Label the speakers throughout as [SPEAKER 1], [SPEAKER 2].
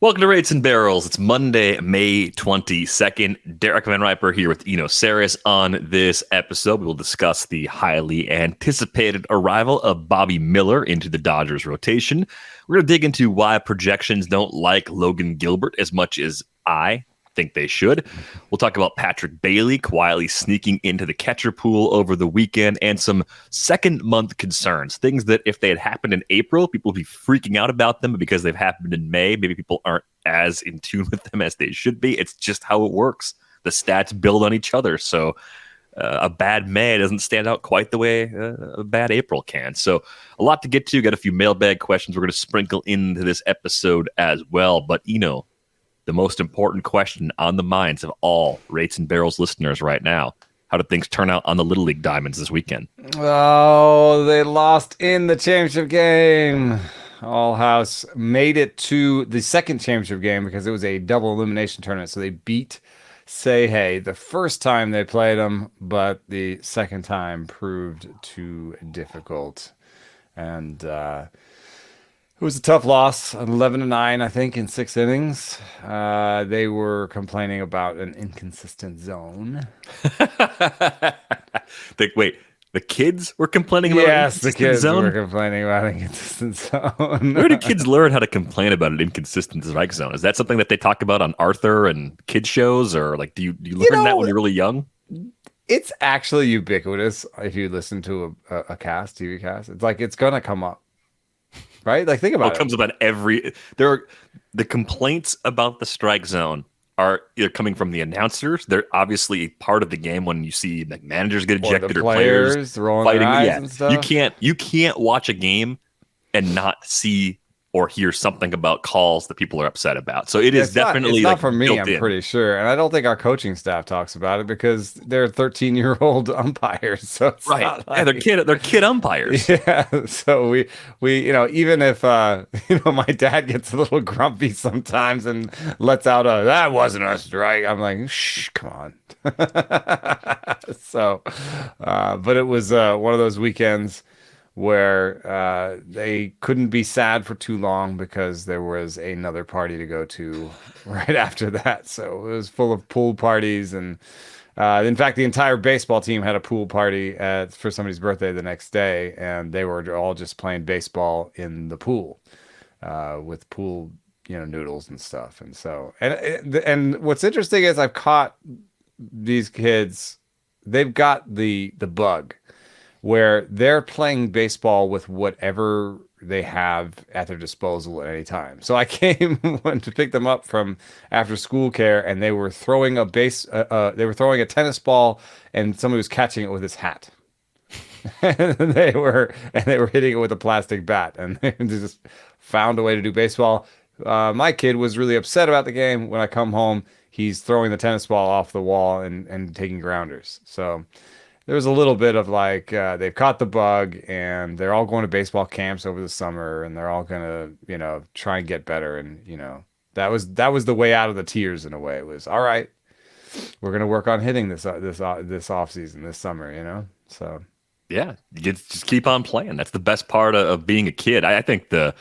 [SPEAKER 1] Welcome to Rates and Barrels. It's Monday, May 22nd. Derek Van Riper here with Eno Saris. On this episode, we will discuss the highly anticipated arrival of Bobby Miller into the Dodgers rotation. We're going to dig into why projections don't like Logan Gilbert as much as I think they should. We'll talk about Patrick Bailey quietly sneaking into the catcher pool over the weekend and some second-month concerns, things that if they had happened in April, people would be freaking out about them, but because they've happened in May, maybe people aren't as in tune with them as they should be. It's just how it works. The stats build on each other, so a bad May doesn't stand out quite the way a bad April can. So a lot to get to. Got a few mailbag questions we're going to sprinkle into this episode as well, but the most important question on the minds of all Rates and Barrels listeners right now. How did things turn out on the Little League Diamonds this weekend?
[SPEAKER 2] Oh, they lost in the championship game. All House made it to the second championship game because it was a double elimination tournament. So they beat Say Hey the first time they played them, but the second time proved too difficult. And it was a tough loss, 11-9, I think, in 6 innings. They were complaining about an inconsistent zone.
[SPEAKER 1] The kids were complaining about an inconsistent zone?
[SPEAKER 2] Yes, the kids were complaining about an inconsistent zone.
[SPEAKER 1] Where do kids learn how to complain about an inconsistent strike zone? Is that something that they talk about on Arthur and kids shows, or like do you learn that when you're really young?
[SPEAKER 2] It's actually ubiquitous if you listen to a TV cast. It's like it's gonna come up. Right? Like, think about it.
[SPEAKER 1] It comes about the complaints about the strike zone are either coming from the announcers. They're obviously part of the game when you see like managers get ejected or players
[SPEAKER 2] rolling their eyes and stuff.
[SPEAKER 1] You can't watch a game and not see or hear something about calls that people are upset about. So it's definitely
[SPEAKER 2] it's not for me,
[SPEAKER 1] built
[SPEAKER 2] I'm
[SPEAKER 1] in.
[SPEAKER 2] pretty sure. And I don't think our coaching staff talks about it because they're 13-year-old umpires. So it's
[SPEAKER 1] right.
[SPEAKER 2] Not like...
[SPEAKER 1] Yeah, they're kid umpires.
[SPEAKER 2] Yeah. So we even if my dad gets a little grumpy sometimes and lets out that wasn't a strike, I'm like, shh, come on. So but it was one of those weekends where they couldn't be sad for too long because there was another party to go to right after that. So it was full of pool parties. And in fact, the entire baseball team had a pool party for somebody's birthday the next day. And they were all just playing baseball in the pool with pool, noodles and stuff. And so, and what's interesting is I've caught these kids, they've got the bug where they're playing baseball with whatever they have at their disposal at any time. So I came to pick them up from after school care, and they were throwing a tennis ball, and somebody was catching it with his hat. and they were hitting it with a plastic bat, and they just found a way to do baseball. My kid was really upset about the game. When I come home, he's throwing the tennis ball off the wall and taking grounders. So there was a little bit of like they've caught the bug and they're all going to baseball camps over the summer and they're all gonna try and get better, and that was the way out of the tears in a way. It was all right, we're gonna work on hitting this off season this summer, so
[SPEAKER 1] yeah, you just keep on playing. That's the best part of being a kid. I think the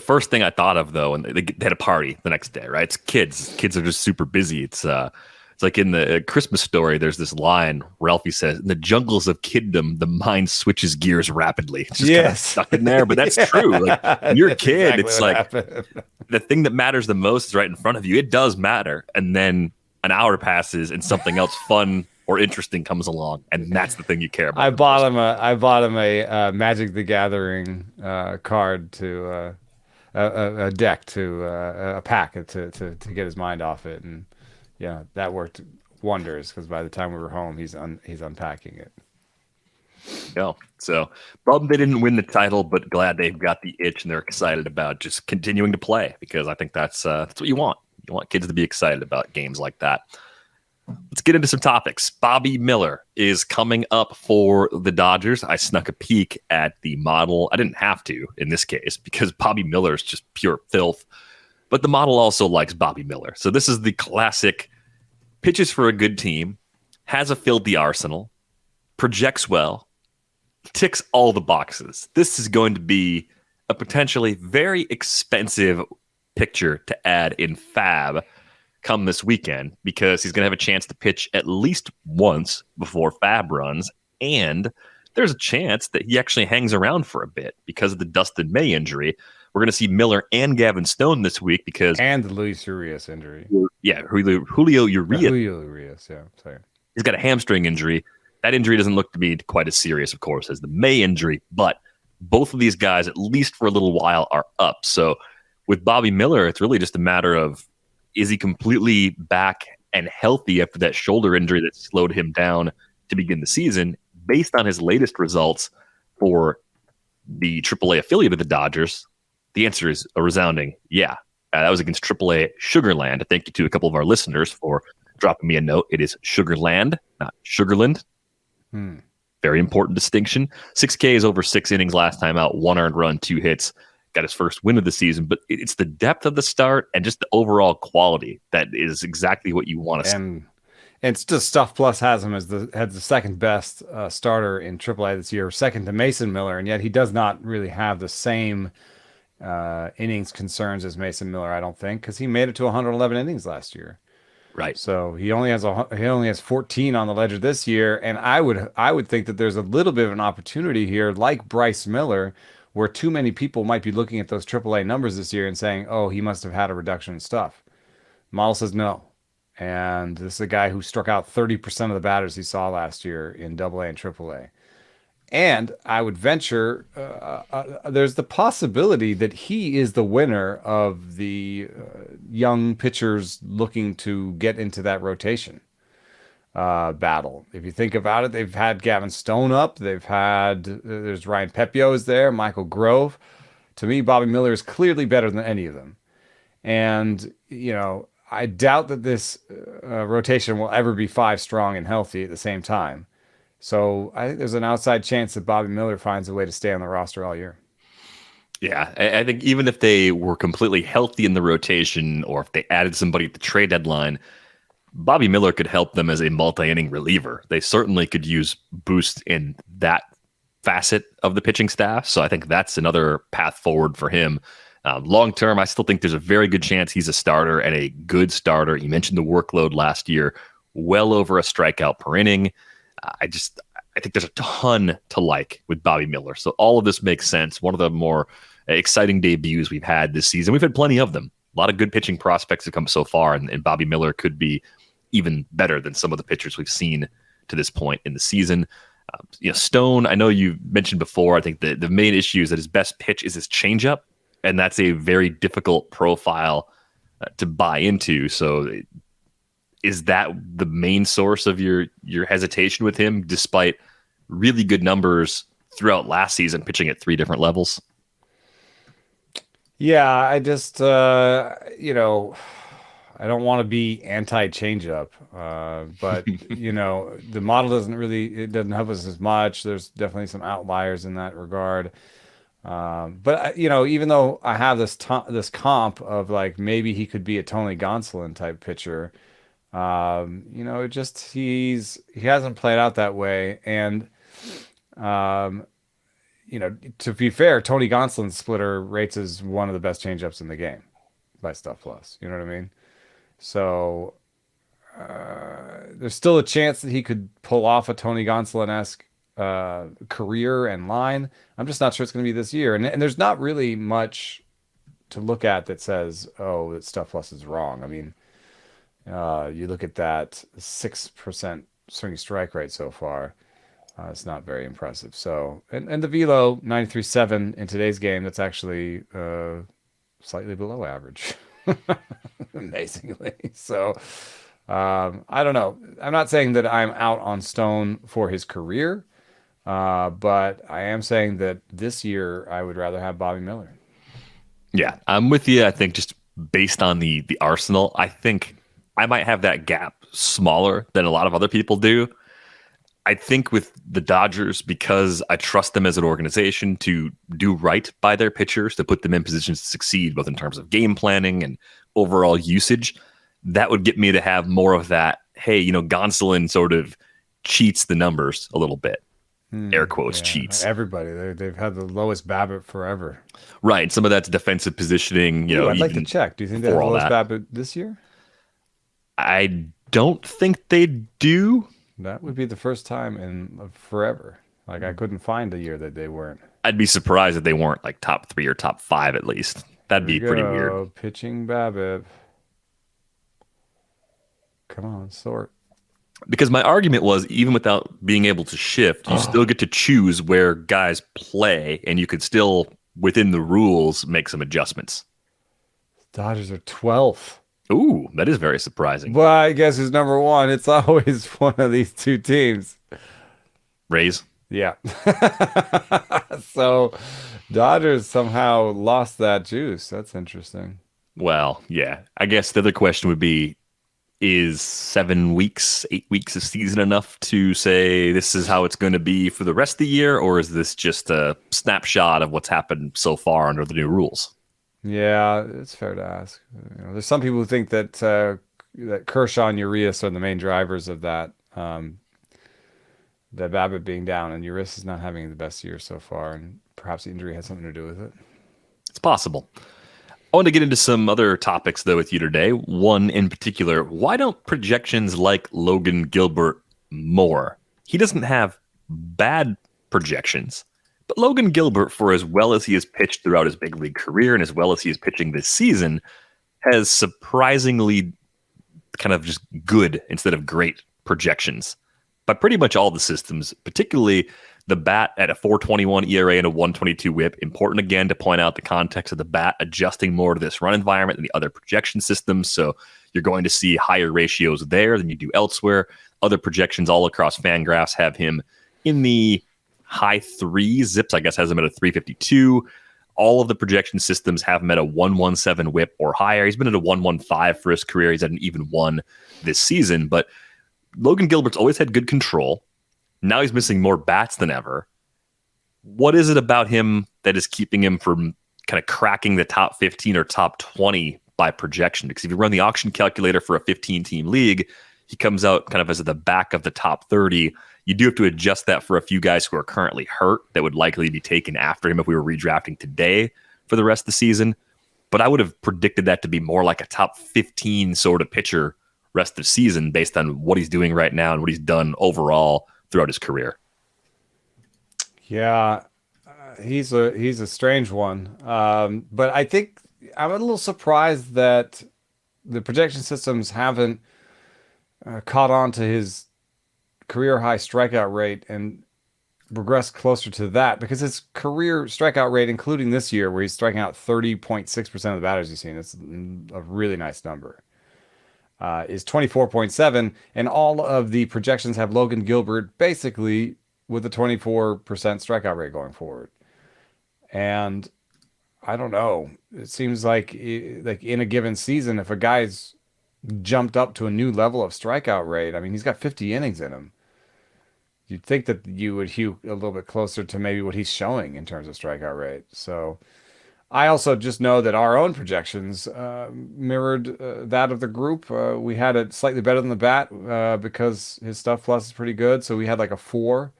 [SPEAKER 1] first thing I thought of though, and they had a party the next day, right? It's kids are just super busy. It's like in the Christmas Story, there's this line Ralphie says, "In the jungles of kiddom, the mind switches gears rapidly." It's just kind of stuck in there, but that's true. Like when you're a kid,
[SPEAKER 2] exactly
[SPEAKER 1] it's like
[SPEAKER 2] happened.
[SPEAKER 1] The thing that matters the most is right in front of you. It does matter, and then an hour passes and something else fun or interesting comes along, and that's the thing you care about.
[SPEAKER 2] I bought him a Magic the Gathering card to a deck to a pack to get his mind off it, and yeah, that worked wonders because by the time we were home, he's unpacking it.
[SPEAKER 1] No, so bummed they didn't win the title, but glad they've got the itch and they're excited about just continuing to play because I think that's what you want. You want kids to be excited about games like that. Let's get into some topics. Bobby Miller is coming up for the Dodgers. I snuck a peek at the model. I didn't have to in this case because Bobby Miller is just pure filth. But the model also likes Bobby Miller. So this is the classic pitches for a good team, has a filthy arsenal, projects well, ticks all the boxes. This is going to be a potentially very expensive picture to add in Fab come this weekend, because he's going to have a chance to pitch at least once before Fab runs. And there's a chance that he actually hangs around for a bit because of the Dustin May injury. We're going to see Miller and Gavin Stone this week
[SPEAKER 2] and the Luis Urías injury.
[SPEAKER 1] Yeah, Julio Urías.
[SPEAKER 2] Julio Urías, yeah. Sorry.
[SPEAKER 1] He's got a hamstring injury. That injury doesn't look to be quite as serious, of course, as the May injury, but both of these guys, at least for a little while, are up. So with Bobby Miller, it's really just a matter of, is he completely back and healthy after that shoulder injury that slowed him down to begin the season? Based on his latest results for the AAA affiliate of the Dodgers, the answer is a resounding yeah. That was against AAA Sugarland. Thank you to a couple of our listeners for dropping me a note. It is Sugarland, not Sugarland. Very important distinction. 6 Ks over 6 innings last time out, 1 earned run, 2 hits. Got his first win of the season, but it's the depth of the start and just the overall quality that is exactly what you want to see.
[SPEAKER 2] And it's just Stuff Plus has him as the second best starter in AAA this year, second to Mason Miller, and yet he does not really have the same innings concerns as Mason Miller, I don't think, because he made it to 111 innings last year.
[SPEAKER 1] Right.
[SPEAKER 2] So he only has 14 on the ledger this year, and I would think that there's a little bit of an opportunity here, like Bryce Miller, where too many people might be looking at those AAA numbers this year and saying, "Oh, he must have had a reduction in stuff." Model says no, and this is a guy who struck out 30% of the batters he saw last year in AA and AAA. And I would venture there's the possibility that he is the winner of the young pitchers looking to get into that rotation battle. If you think about it, they've had Gavin Stone up. There's Ryan Pepio is there, Michael Grove. To me, Bobby Miller is clearly better than any of them. And, I doubt that this rotation will ever be 5 strong and healthy at the same time. So I think there's an outside chance that Bobby Miller finds a way to stay on the roster all year.
[SPEAKER 1] Yeah, I think even if they were completely healthy in the rotation, or if they added somebody at the trade deadline, Bobby Miller could help them as a multi-inning reliever. They certainly could use boost in that facet of the pitching staff. So I think that's another path forward for him. Long term, I still think there's a very good chance he's a starter, and a good starter. You mentioned the workload last year, well over a strikeout per inning. I think there's a ton to like with Bobby Miller. So all of this makes sense. One of the more exciting debuts we've had this season. We've had plenty of them. A lot of good pitching prospects have come so far, and Bobby Miller could be even better than some of the pitchers we've seen to this point in the season. Stone, I know you mentioned before, I think the main issue is that his best pitch is his changeup, and that's a very difficult profile to buy into. So is that the main source of your hesitation with him, despite really good numbers throughout last season, pitching at 3 different levels?
[SPEAKER 2] Yeah, I just, I don't want to be anti-changeup, but, the model doesn't help us as much. There's definitely some outliers in that regard. But, even though I have this comp of like, maybe he could be a Tony Gonsolin type pitcher, he hasn't played out that way. And, to be fair, Tony Gonsolin's splitter rates as one of the best changeups in the game by Stuff Plus. You know what I mean? So there's still a chance that he could pull off a Tony Gonsolin-esque career and line. I'm just not sure it's going to be this year. And there's not really much to look at that says, oh, that Stuff Plus is wrong. I mean, you look at that 6% swing strike rate so far. It's not very impressive. So, and the velo 93.7 in today's game, that's actually slightly below average, amazingly. So, I don't know. I'm not saying that I'm out on Stone for his career, but I am saying that this year I would rather have Bobby Miller.
[SPEAKER 1] Yeah, I'm with you. I think just based on the arsenal, I think I might have that gap smaller than a lot of other people do. I think with the Dodgers, because I trust them as an organization to do right by their pitchers, to put them in positions to succeed, both in terms of game planning and overall usage, that would get me to have more of that, hey, Gonsolin sort of cheats the numbers a little bit. air quotes
[SPEAKER 2] Yeah,
[SPEAKER 1] cheats.
[SPEAKER 2] everybody. They've had the lowest BABIP forever.
[SPEAKER 1] Right. Some of that's defensive positioning,
[SPEAKER 2] Ooh, I'd like to
[SPEAKER 1] even
[SPEAKER 2] check. Do you think they have
[SPEAKER 1] before
[SPEAKER 2] the
[SPEAKER 1] all
[SPEAKER 2] lowest
[SPEAKER 1] that.
[SPEAKER 2] BABIP this year?
[SPEAKER 1] I don't think they do.
[SPEAKER 2] That would be the first time in forever. Like I couldn't find a year that they weren't.
[SPEAKER 1] I'd be surprised if they weren't like top 3 or top 5 at least. That'd
[SPEAKER 2] Here we
[SPEAKER 1] be pretty weird.
[SPEAKER 2] go. Pitching BABIP. Come on, sort.
[SPEAKER 1] Because my argument was, even without being able to shift, you still get to choose where guys play, and you could still, within the rules, make some adjustments.
[SPEAKER 2] Dodgers are 12th.
[SPEAKER 1] Ooh, that is very surprising.
[SPEAKER 2] Well, I guess who's number one? It's always one of these two teams.
[SPEAKER 1] Rays?
[SPEAKER 2] Yeah. So Dodgers somehow lost that juice. That's interesting.
[SPEAKER 1] Well, yeah. I guess the other question would be, is 7 weeks, 8 weeks of season enough to say this is how it's going to be for the rest of the year, or is this just a snapshot of what's happened so far under the new rules?
[SPEAKER 2] Yeah, it's fair to ask. There's some people who think that that Kershaw and Urías are the main drivers of that. That BABIP being down, and Urías is not having the best year so far, and perhaps the injury had something to do with it.
[SPEAKER 1] It's possible. I want to get into some other topics, though, with you today. One in particular, why don't projections like Logan Gilbert more? He doesn't have bad projections, but Logan Gilbert, for as well as he has pitched throughout his big league career and as well as he is pitching this season, has surprisingly kind of just good instead of great projections by pretty much all the systems, particularly the bat at a 4.21 ERA and a 1.22 WHIP. Important again to point out the context of the bat adjusting more to this run environment than the other projection systems. So you're going to see higher ratios there than you do elsewhere. Other projections all across Fangraphs have him in the high threes. Zips, I guess, has him at a 352. All of the projection systems have him at a 117 WHIP or higher. He's been at a 115 for his career. He's at an even 1 this season. But Logan Gilbert's always had good control. Now he's missing more bats than ever. What is it about him that is keeping him from kind of cracking the top 15 or top 20 by projection? Because if you run the auction calculator for a 15-team league, he comes out kind of as at the back of the top 30. You do have to adjust that for a few guys who are currently hurt that would likely be taken after him if we were redrafting today for the rest of the season. But I would have predicted that to be more like a top 15 sort of pitcher rest of season based on what he's doing right now and what he's done overall throughout his career.
[SPEAKER 2] Yeah, he's a strange one. But I think I'm a little surprised that the projection systems haven't caught on to his career high strikeout rate and progressed closer to that, because his career strikeout rate, including this year where he's striking out 30.6% of the batters he's seen, it's a really nice number. Is 24.7, and all of the projections have Logan Gilbert basically with a 24% strikeout rate going forward. And I don't know. It seems like in a given season, if a guy's jumped up to a new level of strikeout rate, I mean, he's got 50 innings in him. You'd think that you would hew a little bit closer to maybe what he's showing in terms of strikeout rate. So I also just know that our own projections mirrored that of the group. We had it slightly better than the bat because his stuff plus is pretty good. So we had like a 4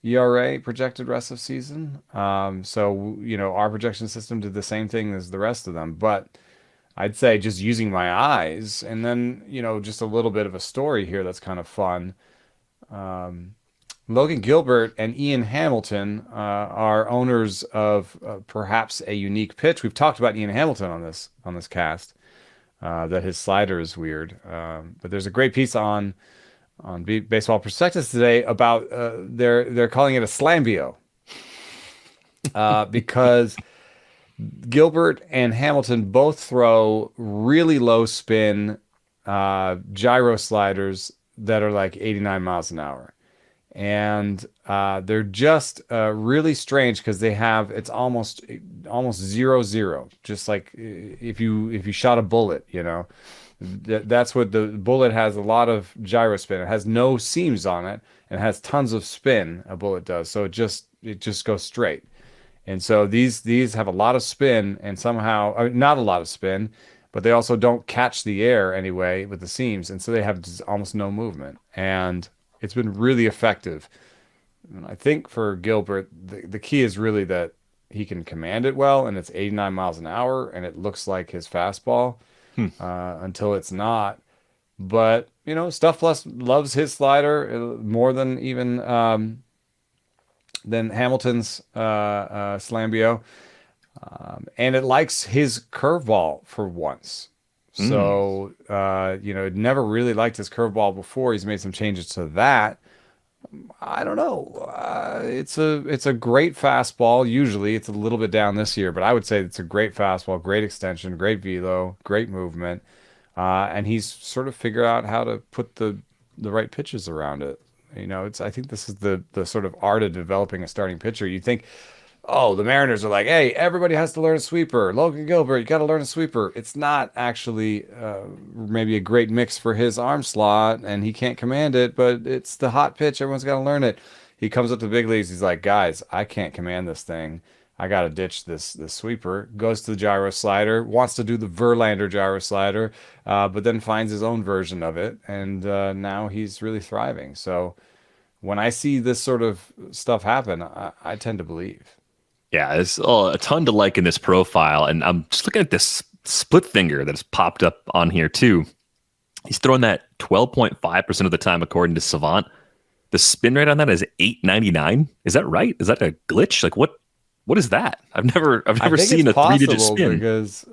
[SPEAKER 2] ERA projected rest of season. So, our projection system did the same thing as the rest of them. But I'd say just using my eyes and then, just a little bit of a story here that's kind of fun. Logan Gilbert and Ian Hamilton are owners of perhaps a unique pitch. We've talked about Ian Hamilton on this cast, that his slider is weird. But there's a great piece on Baseball Prospectus today about they're calling it a slambio because Gilbert and Hamilton both throw really low spin gyro sliders that are like 89 miles an hour. And they're just really strange because it's almost 0-0, just like if you shot a bullet, that's what the bullet has. A lot of gyro spin. It has no seams on it and has tons of spin. A bullet does, so it just goes straight. And so these have a lot of spin and somehow not a lot of spin, but they also don't catch the air anyway with the seams, and so they have almost no movement. And it's been really effective And I think for Gilbert, the key is really that he can command it well, and it's 89 miles an hour, and it looks like his fastball
[SPEAKER 1] Hmm.
[SPEAKER 2] until it's not. But, Stuff Plus loves his slider more than even than Hamilton's Slambio. And it likes his curveball for once. So, it never really liked his curveball before. He's made some changes to that. I don't know. It's a great fastball. Usually, it's a little bit down this year, but I would say it's a great fastball, great extension, great velo, great movement, and he's sort of figured out how to put the right pitches around it. I think this is the sort of art of developing a starting pitcher. You think, oh, the Mariners are like, hey, everybody has to learn a sweeper. Logan Gilbert, you got to learn a sweeper. It's not actually maybe a great mix for his arm slot, and he can't command it, but it's the hot pitch. Everyone's got to learn it. He comes up to the big leagues. He's like, guys, I can't command this thing. I got to ditch this sweeper. Goes to the gyro slider, wants to do the Verlander gyro slider, but then finds his own version of it, and now he's really thriving. So when I see this sort of stuff happen, I tend to believe.
[SPEAKER 1] Yeah, there's a ton to like in this profile, and I'm just looking at this split finger that's popped up on here too. He's throwing that 12.5% of the time according to Savant. The spin rate on that is 899. Is that right? Is that a glitch? Like what is that? I've never seen a 3-digit spin
[SPEAKER 2] because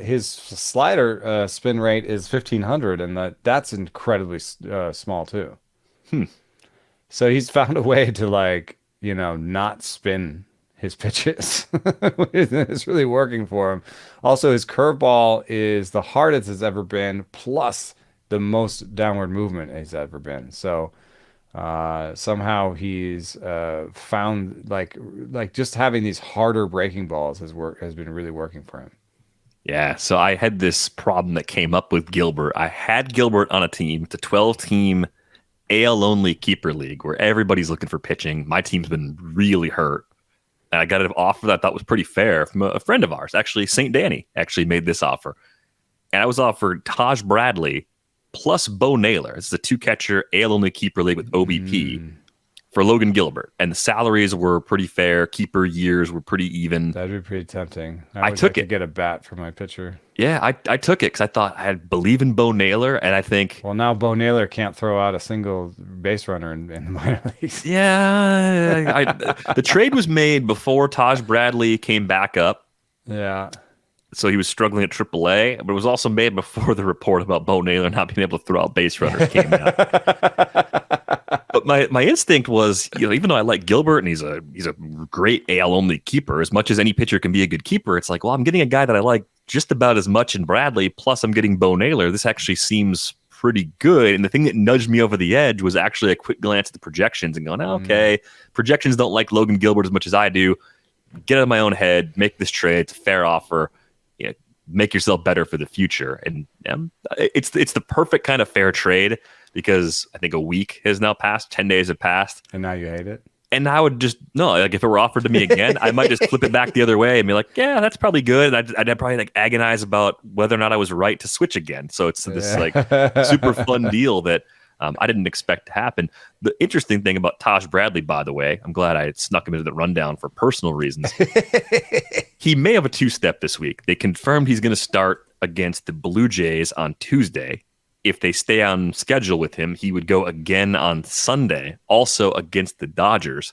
[SPEAKER 2] his slider spin rate is 1500, and that's incredibly small too. So he's found a way to not spin his pitches. It's really working for him. Also, his curveball is the hardest it's ever been, plus the most downward movement he's ever been. So somehow he's found like just having these harder breaking balls has been really working for him.
[SPEAKER 1] Yeah, so I had this problem that came up with Gilbert. I had Gilbert on a team, it's a 12-team AL only keeper league where everybody's looking for pitching. My team's been really hurt. And I got an offer that I thought was pretty fair from a friend of ours. Actually, St. Danny actually made this offer. And I was offered Taj Bradley plus Bo Naylor. It's a 2-catcher AL-only keeper league with OBP for Logan Gilbert. And the salaries were pretty fair. Keeper years were pretty even.
[SPEAKER 2] That'd be pretty tempting.
[SPEAKER 1] I took it.
[SPEAKER 2] Get a bat for my pitcher.
[SPEAKER 1] Yeah, I took it because I thought I believe in Bo Naylor, and I think...
[SPEAKER 2] Well, now Bo Naylor can't throw out a single base runner in the minor leagues.
[SPEAKER 1] Yeah, the trade was made before Taj Bradley came back up.
[SPEAKER 2] Yeah.
[SPEAKER 1] So he was struggling at AAA, but it was also made before the report about Bo Naylor not being able to throw out base runners came out. But my instinct was, even though I like Gilbert and he's a great AL only keeper, as much as any pitcher can be a good keeper, it's like, well, I'm getting a guy that I like just about as much in Bradley, plus I'm getting Bo Naylor. This actually seems pretty good. And the thing that nudged me over the edge was actually a quick glance at the projections and going, okay, projections don't like Logan Gilbert as much as I do. Get out of my own head, make this trade. It's a fair offer. Make yourself better for the future. And it's the perfect kind of fair trade because I think a week has now passed, 10 days have passed.
[SPEAKER 2] And now you hate it?
[SPEAKER 1] And I would just, no, like if it were offered to me again, I might just flip it back the other way and be like, yeah, that's probably good. And I'd probably agonize about whether or not I was right to switch again. So it's this super fun deal that I didn't expect to happen. The interesting thing about Taj Bradley, by the way, I'm glad I snuck him into the rundown for personal reasons. He may have a 2-step this week. They confirmed he's going to start against the Blue Jays on Tuesday. If they stay on schedule with him, he would go again on Sunday, also against the Dodgers.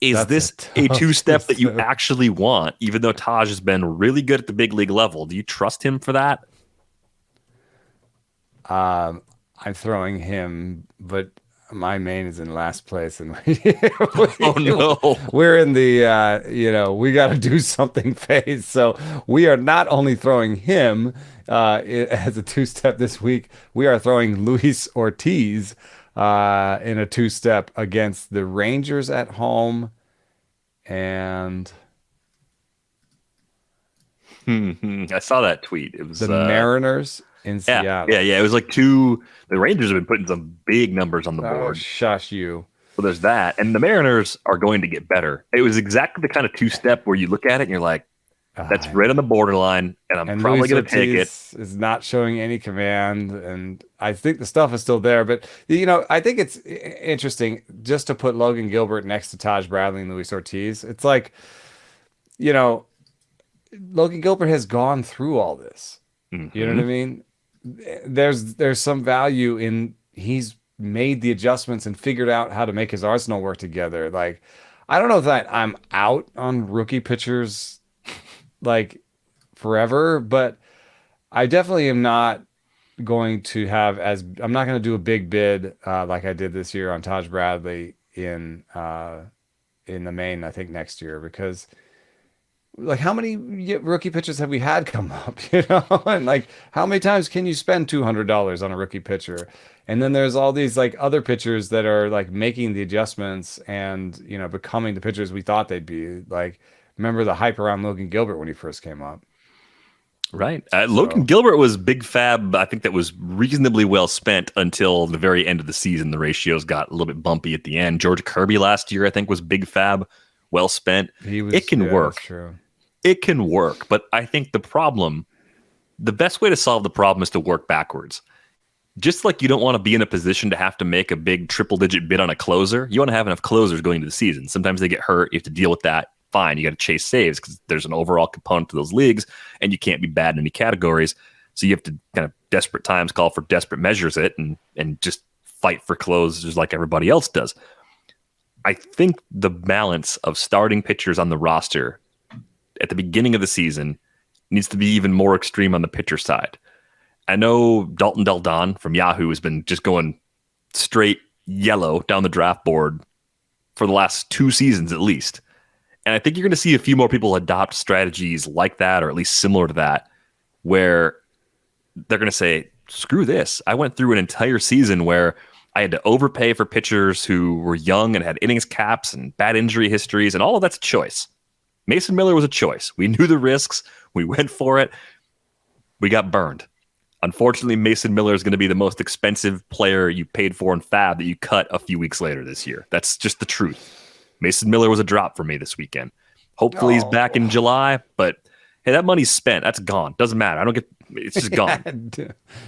[SPEAKER 1] Is this a 2-step that you actually want, even though Taj has been really good at the big league level? Do you trust him for that?
[SPEAKER 2] I'm throwing him, but my main is in last place, and
[SPEAKER 1] oh no,
[SPEAKER 2] we're in the we got to do something phase. So we are not only throwing him as a 2-step this week, we are throwing Luis Ortiz in a 2-step against the Rangers at home, and
[SPEAKER 1] I saw that tweet. It was
[SPEAKER 2] the Mariners in Seattle.
[SPEAKER 1] Yeah. It was like the Rangers have been putting some big numbers on the board.
[SPEAKER 2] Oh, shush you.
[SPEAKER 1] So there's that. And the Mariners are going to get better. It was exactly the kind of 2-step where you look at it and you're like, That's right on the borderline, and I'm probably going to take it.
[SPEAKER 2] Is not showing any command, and I think the stuff is still there. But I think it's interesting just to put Logan Gilbert next to Taj Bradley and Luis Ortiz. It's like, Logan Gilbert has gone through all this.
[SPEAKER 1] Mm-hmm.
[SPEAKER 2] You know what I mean? There's some value in he's made the adjustments and figured out how to make his arsenal work together. Like, I don't know that I'm out on rookie pitchers like forever, but I definitely am not going to I'm not going to do a big bid like I did this year on Taj Bradley in the main, I think next year, because like how many rookie pitchers have we had come up, and like how many times can you spend $200 on a rookie pitcher? And then there's all these like other pitchers that are like making the adjustments and becoming the pitchers we thought they'd be. Like, remember the hype around Logan Gilbert when he first came up?
[SPEAKER 1] Right. Logan Gilbert was big fab. I think that was reasonably well spent until the very end of the season. The ratios got a little bit bumpy at the end. George Kirby last year, I think, was big fab, well spent. It can work.
[SPEAKER 2] That's true.
[SPEAKER 1] It can work. But I think the best way to solve the problem is to work backwards. Just like you don't want to be in a position to have to make a big triple-digit bid on a closer, you want to have enough closers going into the season. Sometimes they get hurt. You have to deal with that. Fine, you got to chase saves because there's an overall component to those leagues, and you can't be bad in any categories. So you have to kind of desperate times call for desperate measures and just fight for closers like everybody else does. I think the balance of starting pitchers on the roster at the beginning of the season needs to be even more extreme on the pitcher side. I know Dalton Del Don from Yahoo has been just going straight yellow down the draft board for the last 2 seasons at least. And I think you're going to see a few more people adopt strategies like that, or at least similar to that, where they're going to say, screw this. I went through an entire season where I had to overpay for pitchers who were young and had innings caps and bad injury histories, and all of that's a choice. Mason Miller was a choice. We knew the risks. We went for it. We got burned. Unfortunately, Mason Miller is going to be the most expensive player you paid for in FAB that you cut a few weeks later this year. That's just the truth. Mason Miller was a drop for me this weekend. Hopefully he's back in July, but hey, that money's spent. That's gone. Doesn't matter. It's just gone.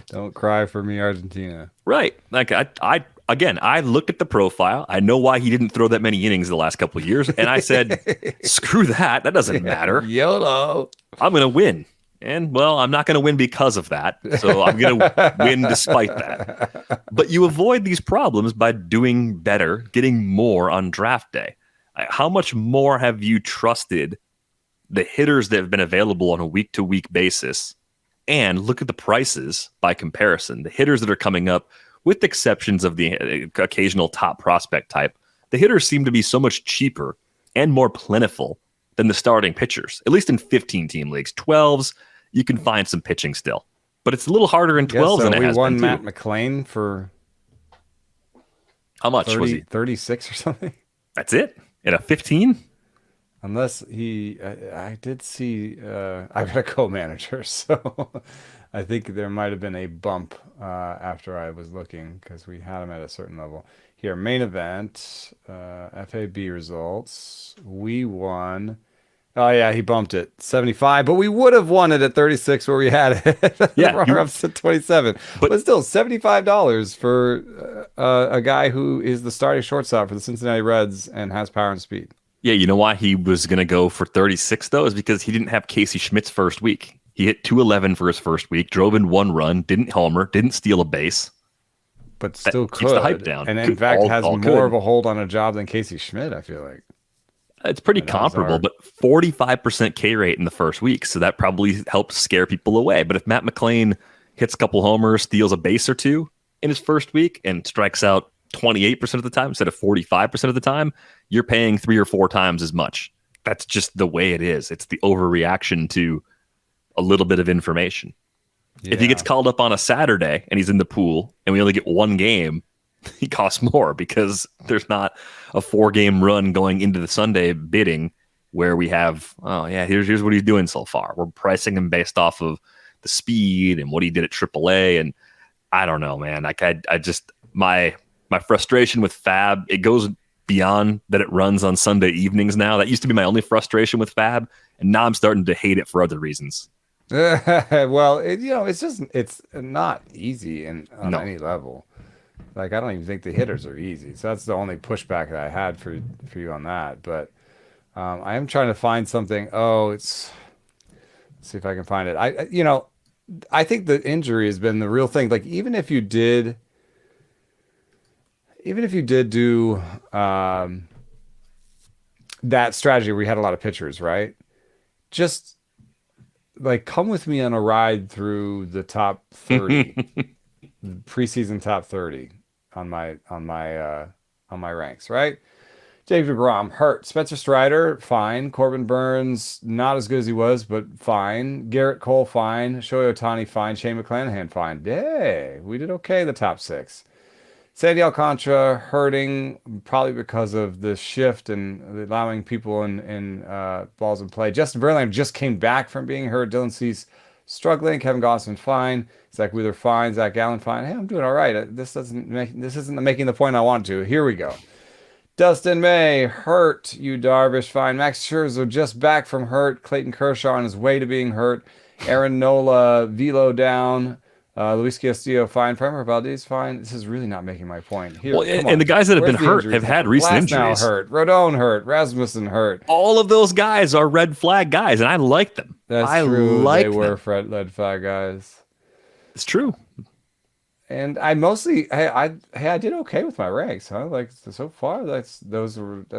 [SPEAKER 2] Don't cry for me, Argentina.
[SPEAKER 1] Right. Like I looked at the profile. I know why he didn't throw that many innings the last couple of years. And I said, screw that. That doesn't matter.
[SPEAKER 2] YOLO.
[SPEAKER 1] I'm going to win. And, well, I'm not going to win because of that. So I'm going to win despite that. But you avoid these problems by doing better, getting more on draft day. How much more have you trusted the hitters that have been available on a week-to-week basis? And look at the prices by comparison. The hitters that are coming up, with exceptions of the occasional top prospect type, the hitters seem to be so much cheaper and more plentiful than the starting pitchers, at least in 15-team leagues. 12s, you can find some pitching still. But it's a little harder in 12s than it has been.
[SPEAKER 2] We won Matt McClain for
[SPEAKER 1] how much was he?
[SPEAKER 2] 36 or something?
[SPEAKER 1] That's it? In a 15?
[SPEAKER 2] Unless I did see, I got a co-manager, so I think there might have been a bump after I was looking because we had him at a certain level. Here, main event, FAB results. We won. Oh, yeah, he bumped it. 75, but we would have won it at 36 where we had it. Yeah. We're up to 27. But still, $75 for a guy who is the starting shortstop for the Cincinnati Reds and has power and speed.
[SPEAKER 1] Yeah, you know why he was going to go for 36, though, is because he didn't have Casey Schmidt's first week. He hit 211 for his first week, drove in 1 run, didn't homer, didn't steal a base.
[SPEAKER 2] But still
[SPEAKER 1] keeps the hype down.
[SPEAKER 2] And in fact, has more of a hold on a job than Casey Schmidt, I feel like.
[SPEAKER 1] It's pretty comparable, but 45% K rate in the first week, so that probably helped scare people away. But if Matt McClain hits a couple homers, steals a base or two in his first week, and strikes out 28% of the time instead of 45% of the time, you're paying 3 or 4 times as much. That's just the way it is. It's the overreaction to a little bit of information. Yeah. If he gets called up on a Saturday and he's in the pool and we only get 1 game, he costs more because there's not a 4-game run going into the Sunday bidding where we have, oh yeah, here's what he's doing so far. We're pricing him based off of the speed and what he did at AAA. And I don't know, man. Like I just, my frustration with FAB, it goes beyond that it runs on Sunday evenings now. That used to be my only frustration with FAB. and now I'm starting to hate it for other reasons.
[SPEAKER 2] Well, it's not easy on
[SPEAKER 1] No.
[SPEAKER 2] any level. Like, I don't even think the hitters are easy. So that's the only pushback that I had for you on that. But I am trying to find something. Let's see if I can find it. I think the injury has been the real thing. Like, even if you did do that strategy where you had a lot of pitchers, right? Just like, come with me on a ride through the top 30, preseason top 30 on my ranks, right? Jacob deGrom hurt. Spencer Strider, fine. Corbin Burns, not as good as he was, but fine. Garrett Cole, fine. Shohei Ohtani, fine. Shane McClanahan, fine. Yay, we did okay in the top 6. Sandy Alcantara hurting, probably because of the shift and allowing people in balls in play. Justin Verlander just came back from being hurt. Dylan Cease struggling. Kevin Gausman, fine. Zach Wheeler, fine. Zach Gallen, fine. Hey, I'm doing all right. This isn't making the point I wanted to. Here we go. Dustin May, hurt. Yu Darvish, fine. Max Scherzer just back from hurt. Clayton Kershaw on his way to being hurt. Aaron Nola, velo down. Luis Castillo, fine. Framber Valdez, fine. This is really not making my point. Here,
[SPEAKER 1] Well, and the guys that have been hurt have had recent injuries.
[SPEAKER 2] Hurt. Rodon hurt. Rasmussen hurt.
[SPEAKER 1] All of those guys are red flag guys, and I like them.
[SPEAKER 2] That's true. They were red flag guys.
[SPEAKER 1] It's true.
[SPEAKER 2] And I mostly, I did okay with my ranks, huh? Like, so far, that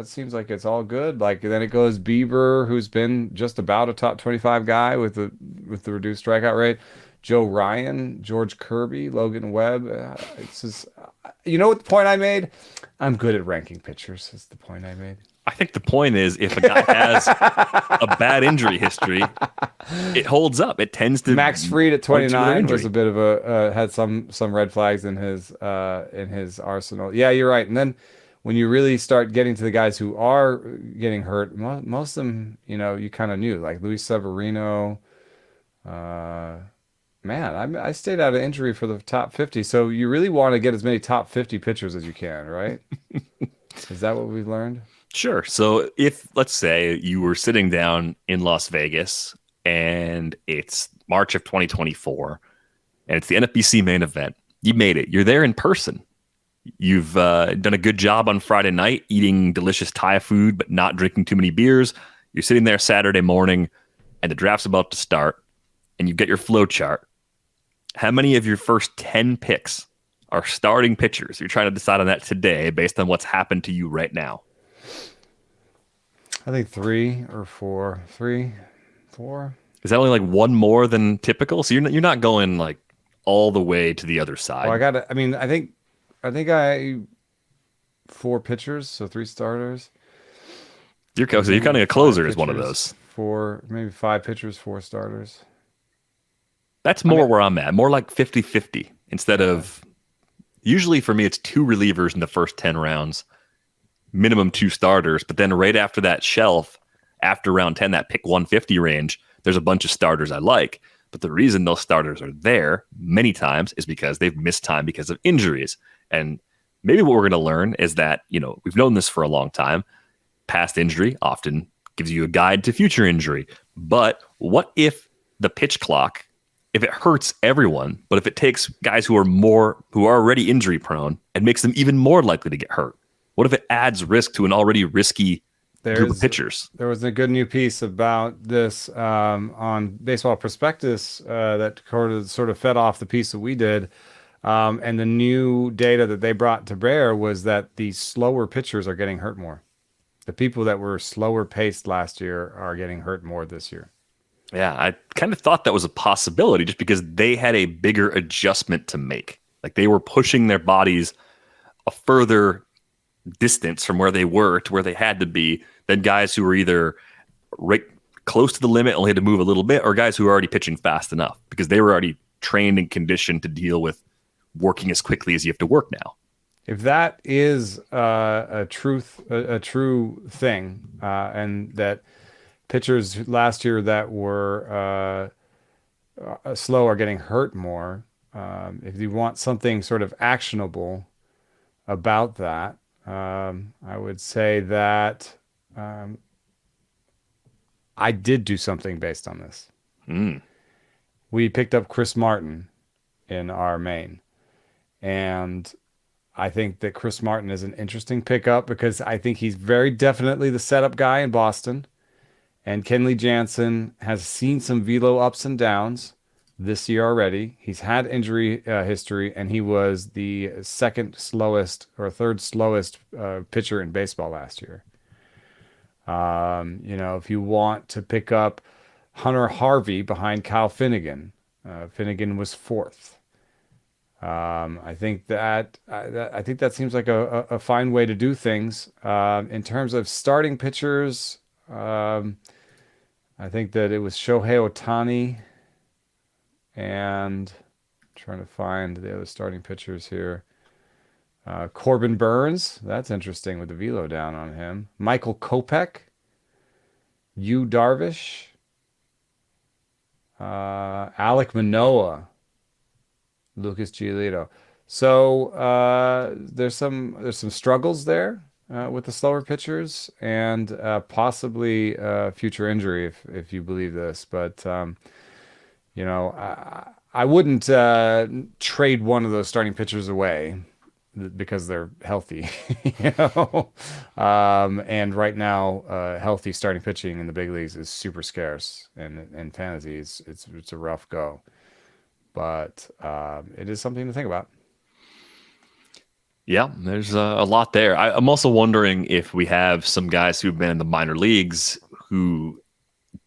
[SPEAKER 2] seems like it's all good. Like, then it goes Bieber, who's been just about a top 25 guy with the reduced strikeout rate. Joe Ryan, George Kirby, Logan Webb. It's just, you know what the point I made? I'm good at ranking pitchers. Is the point I made.
[SPEAKER 1] I think the point is, if a guy has a bad injury history, it holds up. It tends to.
[SPEAKER 2] Max Fried at 29 was a bit of a had some red flags in his arsenal. Yeah, you're right. And then when you really start getting to the guys who are getting hurt, most of them, you kind of knew, like Luis Severino. Man, I stayed out of injury for the top 50. So you really want to get as many top 50 pitchers as you can, right? Is that what we've learned?
[SPEAKER 1] Sure. So if, let's say, you were sitting down in Las Vegas and it's March of 2024 and it's the NFBC main event, you made it. You're there in person. You've done a good job on Friday night eating delicious Thai food but not drinking too many beers. You're sitting there Saturday morning and the draft's about to start and you get your flow chart. How many of your first 10 picks are starting pitchers? You're trying to decide on that today based on what's happened to you right now.
[SPEAKER 2] I think 3 or 4. 3, 4.
[SPEAKER 1] Is that only like one more than typical? So you're not going like all the way to the other side.
[SPEAKER 2] Well, I think I 4 pitchers, so 3 starters.
[SPEAKER 1] You're kind of a closer is one of those.
[SPEAKER 2] 4, maybe 5 pitchers, 4 starters.
[SPEAKER 1] That's more where I'm at. More like 50-50 instead of, usually for me, it's 2 relievers in the first 10 rounds, minimum 2 starters. But then right after that shelf, after round 10, that pick 150 range, there's a bunch of starters I like. But the reason those starters are there many times is because they've missed time because of injuries. And maybe what we're going to learn is that, we've known this for a long time. Past injury often gives you a guide to future injury. But what if the pitch clock, if it hurts everyone, but if it takes guys who are already injury prone and makes them even more likely to get hurt? What if it adds risk to an already risky group of pitchers?
[SPEAKER 2] There was a good new piece about this on Baseball Prospectus that sort of fed off the piece that we did. And the new data that they brought to bear was that the slower pitchers are getting hurt more. The people that were slower paced last year are getting hurt more this year.
[SPEAKER 1] Yeah, I kind of thought that was a possibility just because they had a bigger adjustment to make. Like they were pushing their bodies a further distance from where they were to where they had to be than guys who were either right close to the limit, only had to move a little bit, or guys who were already pitching fast enough because they were already trained and conditioned to deal with working as quickly as you have to work now.
[SPEAKER 2] If that is a true thing, and that pitchers last year that were slow are getting hurt more, if you want something sort of actionable about that, I would say that I did do something based on this.
[SPEAKER 1] Mm.
[SPEAKER 2] We picked up Chris Martin in our main, and I think that Chris Martin is an interesting pickup because I think he's very definitely the setup guy in Boston. And Kenley Jansen has seen some velo ups and downs this year already. He's had injury history, and he was the second slowest or third slowest pitcher in baseball last year. If you want to pick up Hunter Harvey behind Kyle Finnegan, Finnegan was fourth. I think that seems like a fine way to do things. In terms of starting pitchers, I think that it was Shohei Ohtani, and I'm trying to find the other starting pitchers here. Corbin Burns, that's interesting with the velo down on him. Michael Kopech, Yu Darvish, Alek Manoah, Lucas Giolito. So there's some struggles there with the slower pitchers, and possibly future injury if you believe this. But I wouldn't trade one of those starting pitchers away because they're healthy, and right now, healthy starting pitching in the big leagues is super scarce, and in fantasy, it's a rough go. But it is something to think about.
[SPEAKER 1] Yeah, there's a lot there. I'm also wondering if we have some guys who've been in the minor leagues who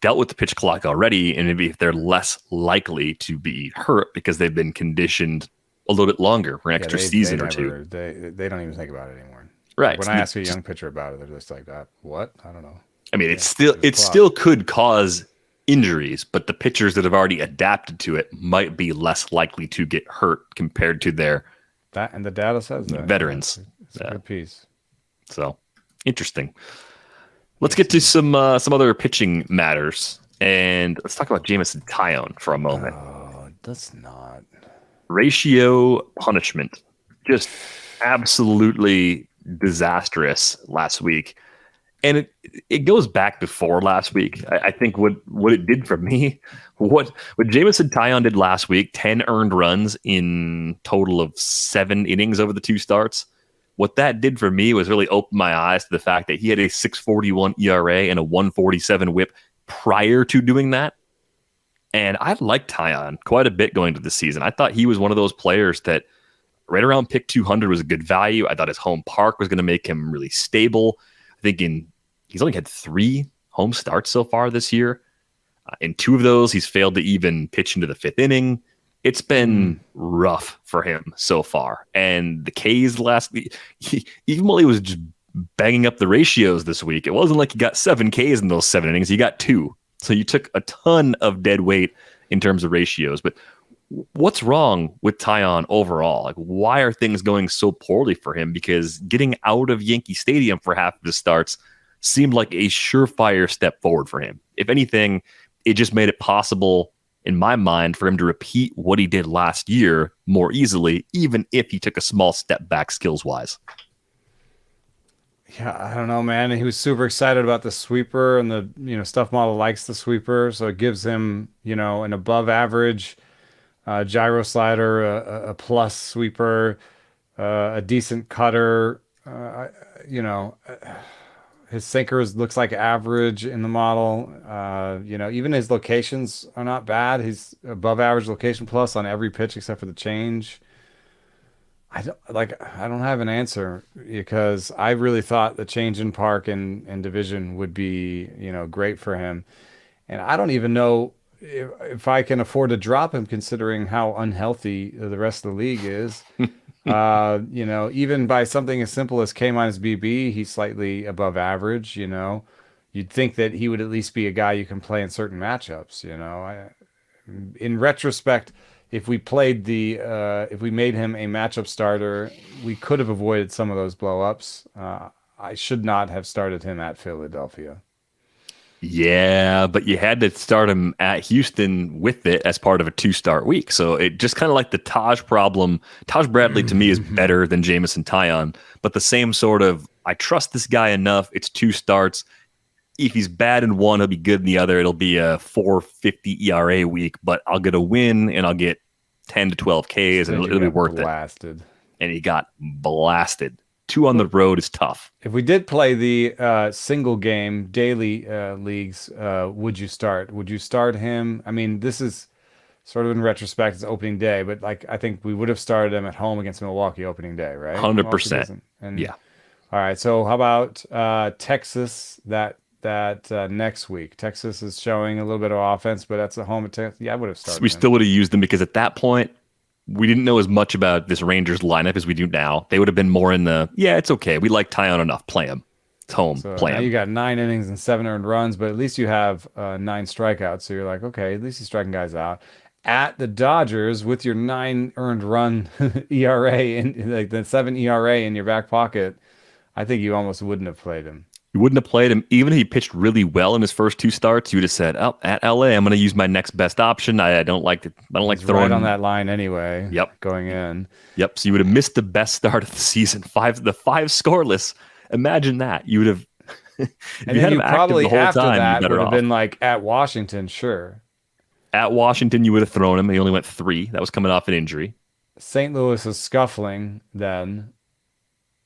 [SPEAKER 1] dealt with the pitch clock already, and maybe if they're less likely to be hurt because they've been conditioned a little bit longer for an extra season or two.
[SPEAKER 2] They don't even think about it anymore.
[SPEAKER 1] Right.
[SPEAKER 2] When I ask a young pitcher about it, they're just like, what? I don't know.
[SPEAKER 1] I mean, it still could cause injuries, but the pitchers that have already adapted to it might be less likely to get hurt compared to their
[SPEAKER 2] and the data says that
[SPEAKER 1] veterans.
[SPEAKER 2] It's a good piece.
[SPEAKER 1] So interesting. Let's get to some other pitching matters, and let's talk about Jameson Taillon for a moment.
[SPEAKER 2] Oh, that's not
[SPEAKER 1] ratio punishment, just absolutely disastrous last week. And it goes back before last week. I think what it did for me, what Jameson Taillon did last week, 10 earned runs in total of 7 innings over the 2 starts. What that did for me was really open my eyes to the fact that he had a 6.41 ERA and a 1.47 WHIP prior to doing that. And I liked Taillon quite a bit going to the season. I thought he was one of those players that right around pick 200 was a good value. I thought his home park was going to make him really stable. I think he's only had 3 home starts so far this year. In 2 of those, he's failed to even pitch into the 5th inning. It's been rough for him so far. And the K's last week, even while he was just banging up the ratios this week, it wasn't like he got 7 Ks in those 7 innings. He got 2. So you took a ton of dead weight in terms of ratios. But what's wrong with Taillon overall? Like, why are things going so poorly for him? Because getting out of Yankee Stadium for half of his starts seemed like a surefire step forward for him. If anything, it just made it possible, in my mind, for him to repeat what he did last year more easily, even if he took a small step back skills-wise.
[SPEAKER 2] Yeah, I don't know, man. He was super excited about the sweeper, and the stuff model likes the sweeper, so it gives him an above average gyro slider, a plus sweeper, a decent cutter. His sinker looks like average in the model. Even his locations are not bad. He's above average location plus on every pitch except for the change. I don't have an answer because I really thought the change in park and division would be, great for him. And I don't even know if I can afford to drop him considering how unhealthy the rest of the league is. Even by something as simple as K minus BB, he's slightly above average. You'd think that he would at least be a guy you can play in certain matchups. In retrospect, if we made him a matchup starter, we could have avoided some of those blow-ups. I should not have started him at Philadelphia.
[SPEAKER 1] Yeah, but you had to start him at Houston with it as part of a 2-start week. So it just kind of like the Taj problem. Taj Bradley to me is better than Jameson Taillon, but the same sort of, I trust this guy enough. It's 2 starts. if he's bad in one, he'll be good in the other. It'll be a 4.50 ERA week, but I'll get a win and I'll get 10 to 12 Ks and it'll be worth
[SPEAKER 2] blasted.
[SPEAKER 1] It. And he got blasted. 2 on the road is tough.
[SPEAKER 2] If we did play the single game daily leagues, would you start? Would you start him? I mean, this is sort of in retrospect, it's opening day, but like I think we would have started him at home against Milwaukee opening day, right?
[SPEAKER 1] 100%.
[SPEAKER 2] Yeah. All right. So how about Texas that next week? Texas is showing a little bit of offense, but that's a home at Texas. Yeah, I would have started.
[SPEAKER 1] We still would have used them because at that point, we didn't know as much about this Rangers lineup as we do now. They would have been more in the, it's okay. We like Taillon enough. Play him. It's home.
[SPEAKER 2] So
[SPEAKER 1] play him.
[SPEAKER 2] You got 9 innings and 7 earned runs, but at least you have 9 strikeouts. So you're like, okay, at least he's striking guys out. At the Dodgers with your 9 earned run ERA and like the 7 ERA in your back pocket, I think you almost wouldn't have played him.
[SPEAKER 1] You wouldn't have played him. Even if he pitched really well in his first 2 starts, you would have said, "Oh, at LA, I'm going to use my next best option. I don't like throwing
[SPEAKER 2] right on that line anyway."
[SPEAKER 1] Yep,
[SPEAKER 2] going in.
[SPEAKER 1] Yep. So you would have missed the best start of the season. 5 scoreless. Imagine that. You would have.
[SPEAKER 2] And then you probably after that would have been like at Washington, sure.
[SPEAKER 1] At Washington, you would have thrown him. He only went 3. That was coming off an injury.
[SPEAKER 2] St. Louis was scuffling then.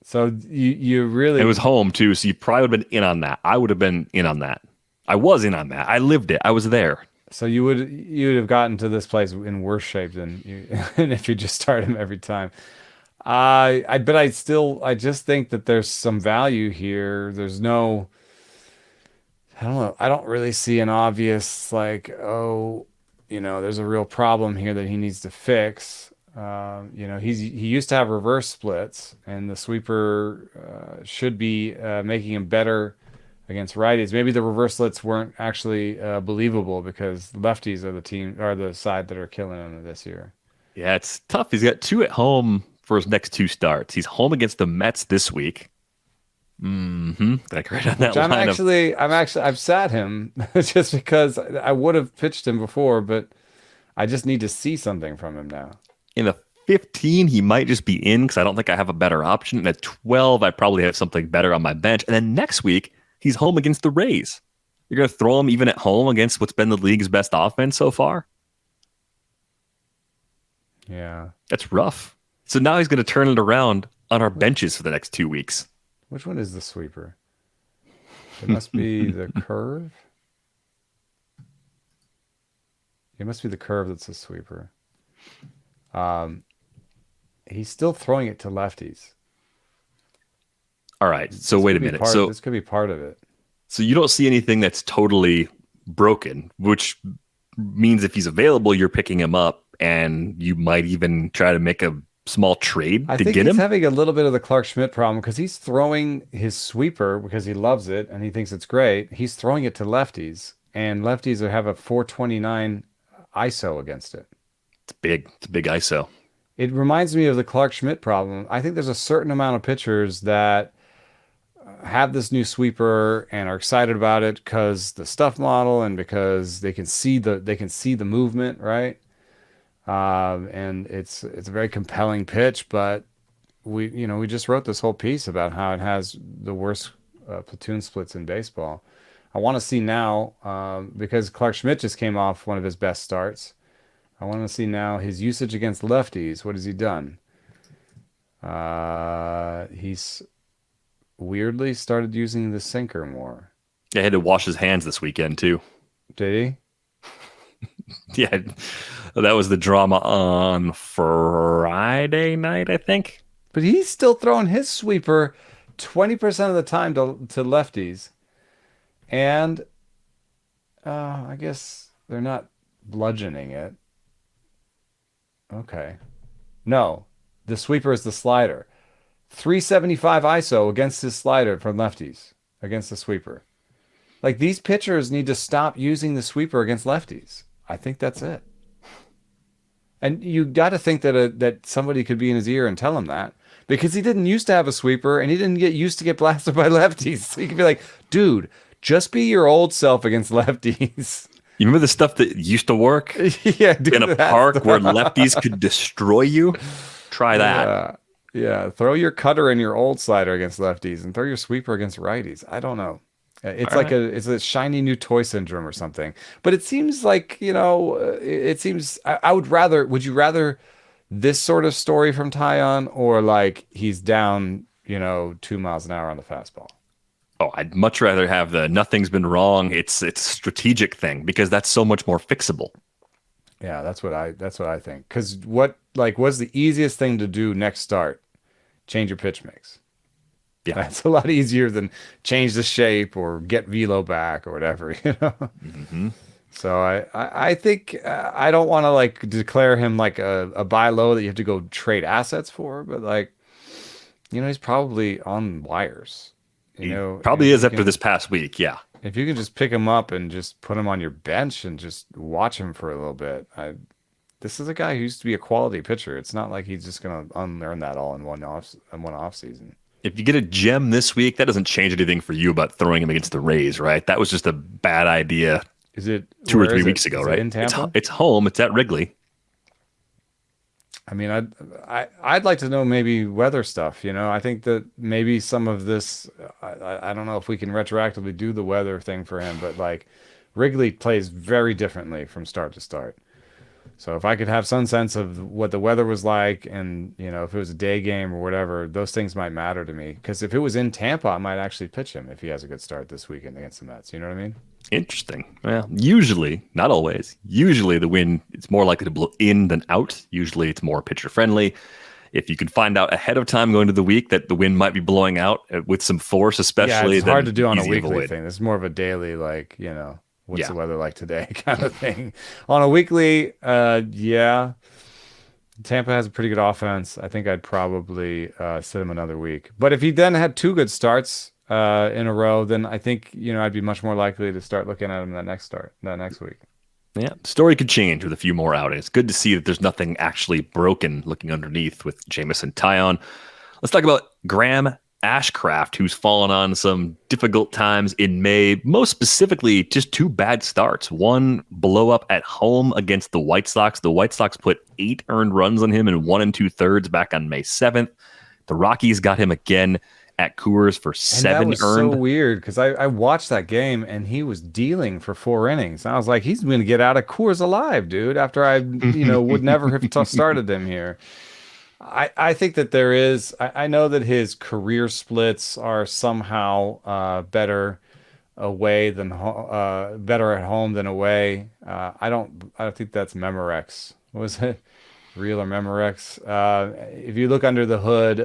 [SPEAKER 2] So you really...
[SPEAKER 1] It was home, too, so you probably would have been in on that. I would have been in on that. I was in on that. I lived it. I was there.
[SPEAKER 2] So you would have gotten to this place in worse shape than if you just start him every time. But I just think that there's some value here. There's no... I don't know. I don't really see an obvious, like, there's a real problem here that he needs to fix. He used to have reverse splits, and the sweeper should be making him better against righties. Maybe the reverse splits weren't actually believable because lefties are the side that are killing him this year.
[SPEAKER 1] Yeah, it's tough. He's got 2 at home for his next 2 starts. He's home against the Mets this week. Like right on that line.
[SPEAKER 2] I've sat him just because I would have pitched him before, but I just need to see something from him now.
[SPEAKER 1] In the 15, he might just be in because I don't think I have a better option. And at 12, I probably have something better on my bench. And then next week, he's home against the Rays. You're going to throw him even at home against what's been the league's best offense so far?
[SPEAKER 2] Yeah.
[SPEAKER 1] That's rough. So now he's going to turn it around on our benches for the next 2 weeks.
[SPEAKER 2] Which one is the sweeper? It must be the curve. It must be the curve that's the sweeper. He's still throwing it to lefties.
[SPEAKER 1] All right. So wait a minute.
[SPEAKER 2] This could be part of it.
[SPEAKER 1] So you don't see anything that's totally broken, which means if he's available, you're picking him up, and you might even try to make a small trade to get him. I think
[SPEAKER 2] he's having a little bit of the Clark Schmidt problem because he's throwing his sweeper because he loves it and he thinks it's great. He's throwing it to lefties, and lefties have a 429 ISO against it.
[SPEAKER 1] It's big. It's a big ISO.
[SPEAKER 2] It reminds me of the Clark Schmidt problem. I think there's a certain amount of pitchers that have this new sweeper and are excited about it because the stuff model and because they can see the movement, right? And it's a very compelling pitch, but we just wrote this whole piece about how it has the worst platoon splits in baseball. I want to see now, because Clark Schmidt just came off one of his best starts. I want to see now his usage against lefties. What has he done? He's weirdly started using the sinker more.
[SPEAKER 1] Yeah, he had to wash his hands this weekend too.
[SPEAKER 2] Did
[SPEAKER 1] he? Yeah, that was the drama on Friday night, I think.
[SPEAKER 2] But he's still throwing his sweeper 20% of the time to lefties. And I guess they're not bludgeoning it. Okay. No, the sweeper is the slider. 375 ISO against his slider from lefties, against the sweeper. Like, these pitchers need to stop using the sweeper against lefties. I think that's it. And you got to think that somebody could be in his ear and tell him that, because he didn't used to have a sweeper and he didn't get used to get blasted by lefties. So you could be like, dude, just be your old self against lefties.
[SPEAKER 1] You remember the stuff that used to work?
[SPEAKER 2] Yeah,
[SPEAKER 1] in a park where lefties could destroy you? Try that.
[SPEAKER 2] Yeah, throw your cutter and your old slider against lefties and throw your sweeper against righties. I don't know. It's
[SPEAKER 1] All
[SPEAKER 2] like
[SPEAKER 1] right.
[SPEAKER 2] it's a shiny new toy syndrome or something. But it seems like, it seems I would rather, would you rather this sort of story from Taillon or like he's down, 2 miles an hour on the fastball?
[SPEAKER 1] Oh, I'd much rather have the nothing's been wrong. It's a strategic thing because that's so much more fixable.
[SPEAKER 2] Yeah, that's what I think. Because what's the easiest thing to do next start? Change your pitch mix.
[SPEAKER 1] Yeah.
[SPEAKER 2] That's a lot easier than change the shape or get velo back or whatever.
[SPEAKER 1] Hmm.
[SPEAKER 2] So I think I don't want to like declare him like a buy low that you have to go trade assets for, but like, he's probably on wires.
[SPEAKER 1] He
[SPEAKER 2] If
[SPEAKER 1] probably is
[SPEAKER 2] you
[SPEAKER 1] after
[SPEAKER 2] can
[SPEAKER 1] this past week. Yeah.
[SPEAKER 2] if you can just pick him up and just put him on your bench and just watch him for a little bit. This is a guy who used to be a quality pitcher. It's not like he's just gonna unlearn that all in one off season.
[SPEAKER 1] If you get a gem this week, that doesn't change anything for you about throwing him against the Rays, right? That was just a bad idea
[SPEAKER 2] Is it
[SPEAKER 1] 2 or 3 weeks ago,
[SPEAKER 2] Is it
[SPEAKER 1] right?
[SPEAKER 2] in Tampa?
[SPEAKER 1] It's home. It's at Wrigley.
[SPEAKER 2] I mean, I'd like to know maybe weather stuff. I think that maybe some of this. I don't know if we can retroactively do the weather thing for him, but like Wrigley plays very differently from start to start. So if I could have some sense of what the weather was like, and if it was a day game or whatever, those things might matter to me. Because if it was in Tampa, I might actually pitch him if he has a good start this weekend against the Mets. You know what I mean?
[SPEAKER 1] Interesting. Well, usually, not always, usually the wind is more likely to blow in than out. Usually it's more pitcher friendly. If you can find out ahead of time going to the week that the wind might be blowing out with some force,
[SPEAKER 2] Yeah,
[SPEAKER 1] especially,
[SPEAKER 2] it's hard to
[SPEAKER 1] then
[SPEAKER 2] do on a
[SPEAKER 1] easy
[SPEAKER 2] weekly
[SPEAKER 1] avoid.
[SPEAKER 2] thing. This is more of a daily, like, what's
[SPEAKER 1] Yeah.
[SPEAKER 2] the weather like today kind of thing. On a weekly, yeah, Tampa has a pretty good offense. I think I'd probably sit him another week. But if he then had two good starts in a row, then I think, I'd be much more likely to start looking at him that next week.
[SPEAKER 1] Yeah, story could change with a few more outings. Good to see that there's nothing actually broken looking underneath with Jameson Taillon. Let's talk about Graham Ashcraft, who's fallen on some difficult times in May, most specifically just two bad starts. One blow up at home against the White Sox. The White Sox put 8 earned runs on him in 1 2/3 back on May 7th. The Rockies got him again at Coors for
[SPEAKER 2] And that
[SPEAKER 1] 7
[SPEAKER 2] was
[SPEAKER 1] earned.
[SPEAKER 2] so weird because I watched that game and he was dealing for 4 innings. And I was like, he's going to get out of Coors alive, dude, after I, would never have started him here. I think that there is, I know that his career splits are somehow better at home than away. I don't think that's Memorex. What was it? Real or Memorex. If you look under the hood,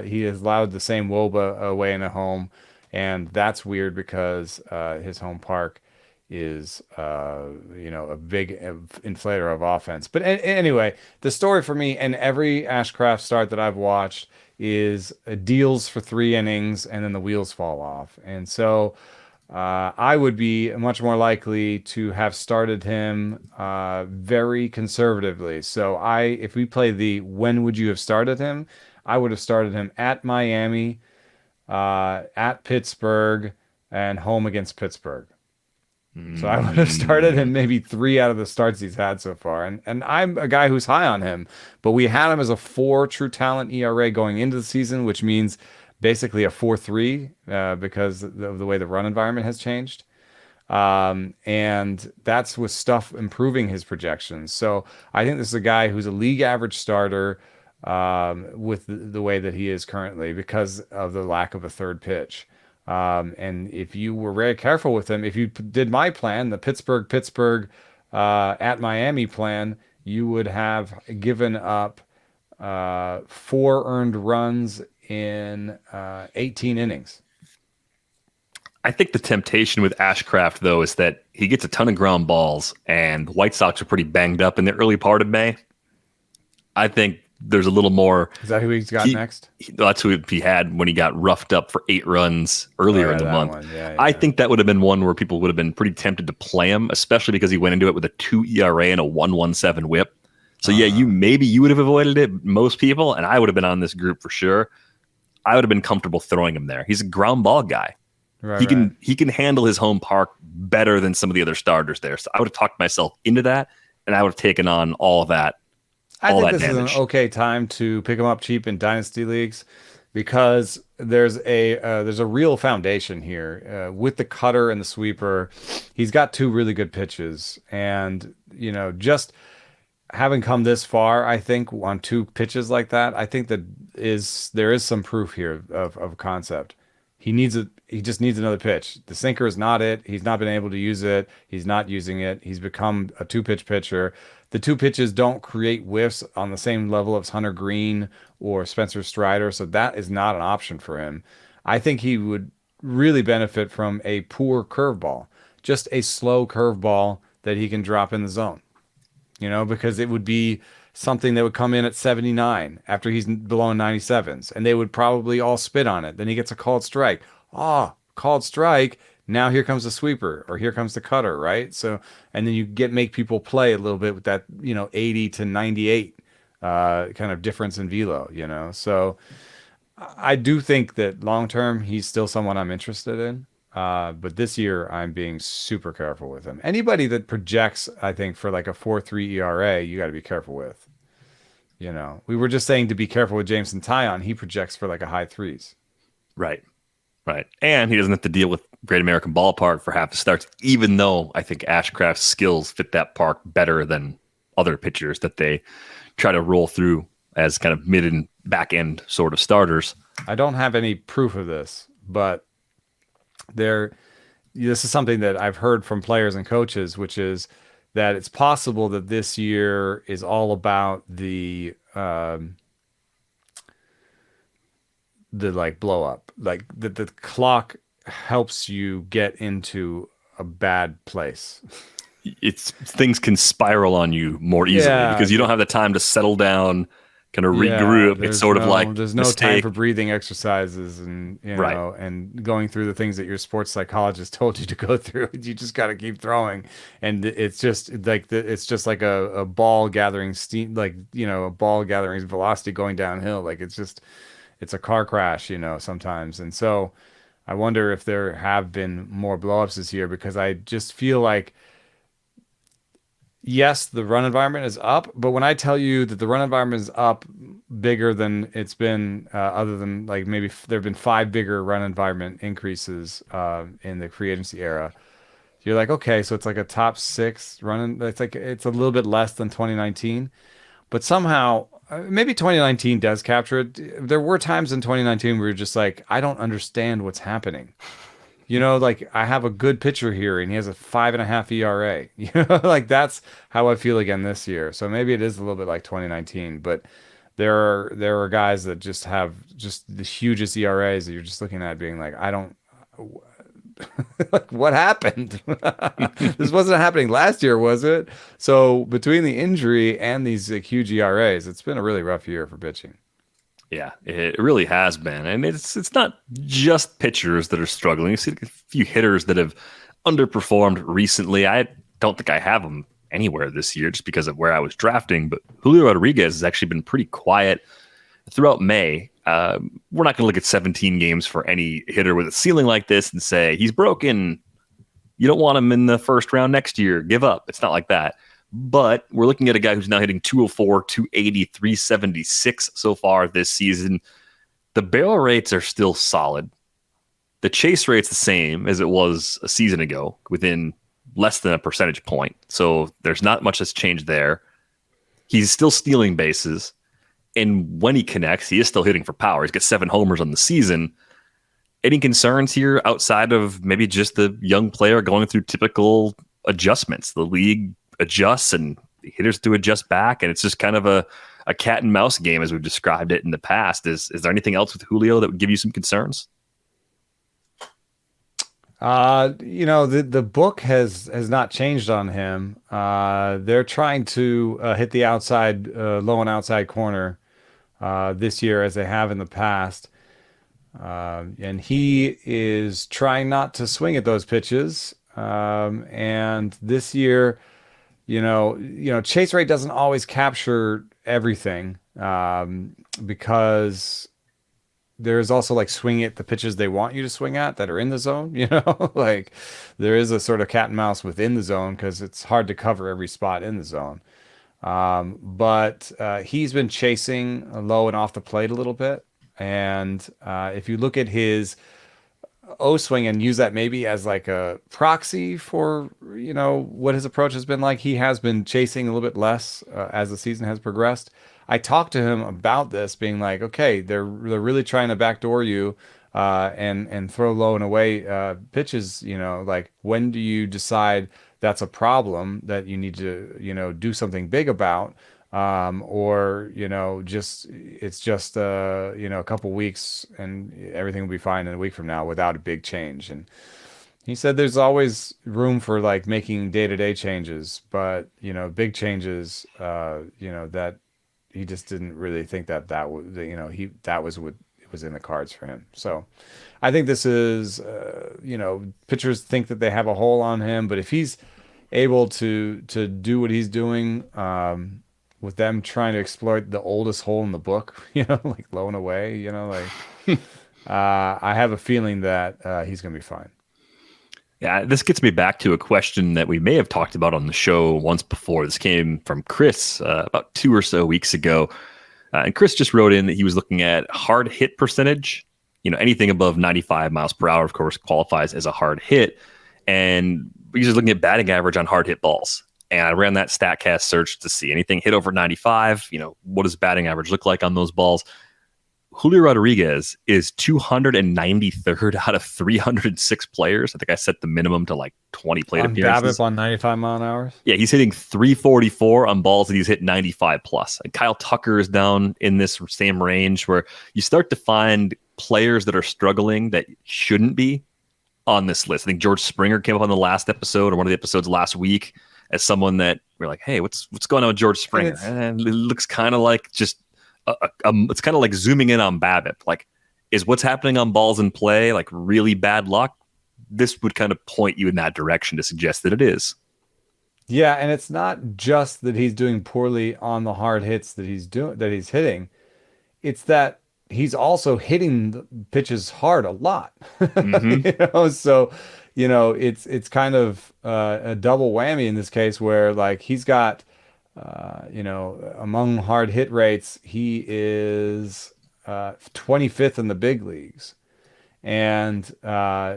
[SPEAKER 2] he has allowed the same WOBA away and at home, and that's weird because his home park is a big inflator of offense. But anyway, the story for me and every Ashcraft start that I've watched is deals for 3 innings and then the wheels fall off, and so. I would be much more likely to have started him very conservatively. So if we play the when would you have started him, I would have started him at Miami, at Pittsburgh, and home against Pittsburgh. So I would have started him maybe 3 out of the starts he's had so far. And I'm a guy who's high on him, but we had him as a 4 true talent ERA going into the season, which means basically a 4.3 because of the way the run environment has changed. And that's with stuff improving his projections. So I think this is a guy who's a league average starter with the way that he is currently because of the lack of a third pitch. And if you were very careful with him, if you did my plan, the Pittsburgh at Miami plan, you would have given up 4 earned runs in 18 innings.
[SPEAKER 1] I think the temptation with Ashcraft, though, is that he gets a ton of ground balls, and the White Sox are pretty banged up in the early part of May. I think there's a little more.
[SPEAKER 2] Is that who he's got next?
[SPEAKER 1] That's who he had when he got roughed up for 8 runs earlier in the month.
[SPEAKER 2] Yeah,
[SPEAKER 1] I think that would have been one where people would have been pretty tempted to play him, especially because he went into it with a 2 ERA and a 1.17 WHIP. So yeah, you would have avoided it. Most people, and I would have been on this group for sure. I would have been comfortable throwing him there. He's a ground ball guy.
[SPEAKER 2] Right,
[SPEAKER 1] He can handle his home park better than some of the other starters there. So I would have talked myself into that, and I would have taken on all of that.
[SPEAKER 2] I
[SPEAKER 1] all
[SPEAKER 2] think
[SPEAKER 1] that
[SPEAKER 2] this
[SPEAKER 1] damage.
[SPEAKER 2] is an okay time to pick him up cheap in dynasty leagues because there's a real foundation here with the cutter and the sweeper. He's got two really good pitches, and just having come this far, I think on two pitches like that, I think that there is some proof here of concept. He just needs another pitch. The sinker is not it. He's not been able to use it. He's not using it. He's become a two-pitch pitcher. The two pitches don't create whiffs on the same level as Hunter Green or Spencer Strider, so that is not an option for him. I think he would really benefit from a poor curveball, just a slow curveball that he can drop in the zone. Because it would be something that would come in at 79 after he's below 97s, and they would probably all spit on it. Then he gets a called strike. Called strike. Now here comes the sweeper, or here comes the cutter, right? So, and then you make people play a little bit with that, 80 to 98 kind of difference in velo, So I do think that long term he's still someone I'm interested in. But this year I'm being super careful with him. Anybody that projects, I think, for like a 4.3 ERA, you got to be careful with. We were just saying to be careful with Jameson Taillon. He projects for like a high threes.
[SPEAKER 1] Right. And he doesn't have to deal with Great American Ballpark for half the starts, even though I think Ashcraft's skills fit that park better than other pitchers that they try to roll through as kind of mid and back end sort of starters.
[SPEAKER 2] I don't have any proof of this, but this is something that I've heard from players and coaches, which is that it's possible that this year is all about the like blow up, like the clock helps you get into a bad place.
[SPEAKER 1] Things can spiral on you more easily because you don't have the time to settle down, kind of regroup. It's sort of like
[SPEAKER 2] there's no time for breathing exercises and and going through the things that your sports psychologist told you to go through. You just got to keep throwing, and it's just like a ball gathering steam, like a ball gathering velocity going downhill. Like it's a car crash, sometimes. And so I wonder if there have been more blowups this year, because I just feel like, yes, the run environment is up, but when I tell you that the run environment is up bigger than it's been, other than like maybe there have been 5 bigger run environment increases in the free agency era, you're like, okay, so it's like a top 6 run. It's a little bit less than 2019, but somehow maybe 2019 does capture it. There were times in 2019 where you're just like, I don't understand what's happening. Like I have a good pitcher here and he has a 5.5 ERA. Like that's how I feel again this year. So maybe it is a little bit like 2019, but there are guys that just have just the hugest ERAs that you're just looking at being like, I don't like what happened? This wasn't happening last year, was it? So between the injury and these huge ERAs, it's been a really rough year for pitching.
[SPEAKER 1] Yeah, it really has been. And it's not just pitchers that are struggling. You see a few hitters that have underperformed recently. I don't think I have them anywhere this year just because of where I was drafting. But Julio Rodríguez has actually been pretty quiet throughout May. We're not going to look at 17 games for any hitter with a ceiling like this and say, he's broken. You don't want him in the first round next year. Give up. It's not like that. But we're looking at a guy who's now hitting 204, 280, 376 so far this season. The barrel rates are still solid. The chase rate's the same as it was a season ago, within less than a percentage point. So there's not much that's changed there. He's still stealing bases. And when he connects, he is still hitting for power. He's got 7 homers on the season. Any concerns here outside of maybe just the young player going through typical adjustments? The league adjusts and the hitters do adjust back, and it's just kind of a cat and mouse game as we've described it in the past. Is there anything else with Julio that would give you some concerns?
[SPEAKER 2] The book has not changed on him. They're trying to hit the outside, low and outside corner this year as they have in the past. And he is trying not to swing at those pitches. And this year, chase rate doesn't always capture everything, because there's also like swing at the pitches they want you to swing at that are in the zone, like there is a sort of cat and mouse within the zone because it's hard to cover every spot in the zone. But he's been chasing low and off the plate a little bit. And if you look at his O swing and use that maybe as like a proxy for, what his approach has been like, he has been chasing a little bit less as the season has progressed. I talked to him about this, being like, okay, they're really trying to backdoor you and throw low and away pitches. Like, when do you decide that's a problem that you need to do something big about? Or just it's just a couple weeks and everything will be fine in a week from now without a big change. And he said there's always room for like making day-to-day changes, but big changes, that he just didn't really think that was that was what it was in the cards for him. So I think this is pitchers think that they have a hole on him, but if he's able to do what he's doing, with them trying to exploit the oldest hole in the book, like low and away, I have a feeling that he's going to be fine.
[SPEAKER 1] Yeah, this gets me back to a question that we may have talked about on the show once before. This came from Chris about 2 or so weeks ago. And Chris just wrote in that he was looking at hard hit percentage. Anything above 95 miles per hour, of course, qualifies as a hard hit. And he's just looking at batting average on hard hit balls. And I ran that StatCast search to see anything hit over 95. What does batting average look like on those balls? Julio Rodríguez is 293rd out of 306 players. I think I set the minimum to like 20 plate appearances.
[SPEAKER 2] BABIP on 95 mile an hour?
[SPEAKER 1] Yeah, he's hitting 344 on balls that he's hit 95 plus. And Kyle Tucker is down in this same range where you start to find players that are struggling that shouldn't be on this list. I think George Springer came up on the last episode or one of the episodes last week as someone that we're like, hey, what's going on with George Springer? And it looks kind of like just it's kind of like zooming in on BABIP. Like, is what's happening on balls in play like really bad luck? This would kind of point you in that direction to suggest that it is.
[SPEAKER 2] Yeah, and it's not just that he's doing poorly on the hard hits that he's hitting. It's that he's also hitting the pitches hard a lot.
[SPEAKER 1] Mm-hmm.
[SPEAKER 2] So it's kind of a double whammy in this case where like he's got among hard hit rates, he is 25th in the big leagues. And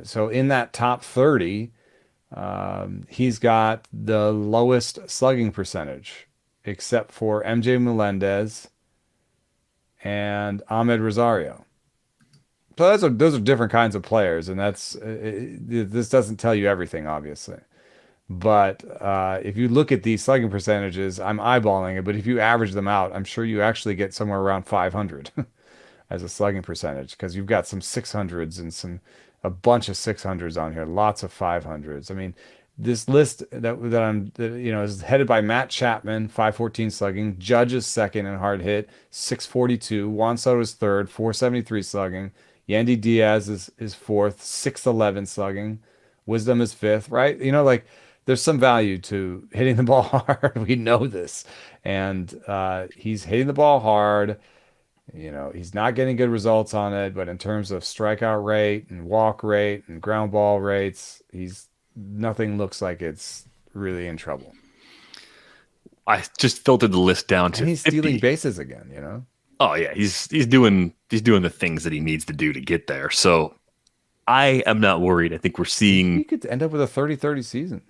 [SPEAKER 2] so in that top 30, he's got the lowest slugging percentage, except for MJ Melendez and Ahmed Rosario. So those are different kinds of players, and this doesn't tell you everything, obviously. But if you look at these slugging percentages, I'm eyeballing it, but if you average them out, I'm sure you actually get somewhere around 500 as a slugging percentage, because you've got some 600s and a bunch of 600s on here, lots of 500s. I mean, this list is headed by Matt Chapman, 514 slugging, Judge is second in hard hit, 642, Juan Soto is third, 473 slugging, Yandy Diaz is fourth, 611 slugging, Wisdom is fifth, right? There's some value to hitting the ball hard. We know this. And he's hitting the ball hard. He's not getting good results on it, but in terms of strikeout rate and walk rate and ground ball rates, nothing looks like it's really in trouble.
[SPEAKER 1] I just filtered the list down to
[SPEAKER 2] and he's
[SPEAKER 1] 50.
[SPEAKER 2] Stealing bases again,
[SPEAKER 1] Oh yeah, he's doing the things that he needs to do to get there. So I am not worried. I think we're seeing
[SPEAKER 2] he could end up with a 30-30 season.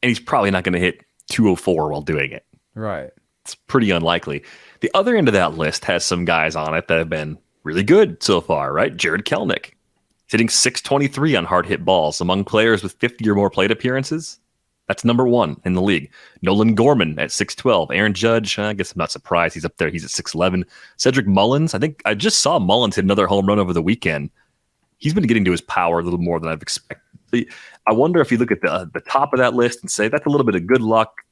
[SPEAKER 1] And he's probably not going to hit 204 while doing it.
[SPEAKER 2] Right.
[SPEAKER 1] It's pretty unlikely. The other end of that list has some guys on it that have been really good so far, right? Jared Kelenic. He's hitting 623 on hard hit balls among players with 50 or more plate appearances. That's number one in the league. Nolan Gorman at 612. Aaron Judge, I guess I'm not surprised. He's up there. He's at 611. Cedric Mullins. I think I just saw Mullins hit another home run over the weekend. He's been getting to his power a little more than I've expected. I wonder if you look at the top of that list and say that's a little bit of good luck,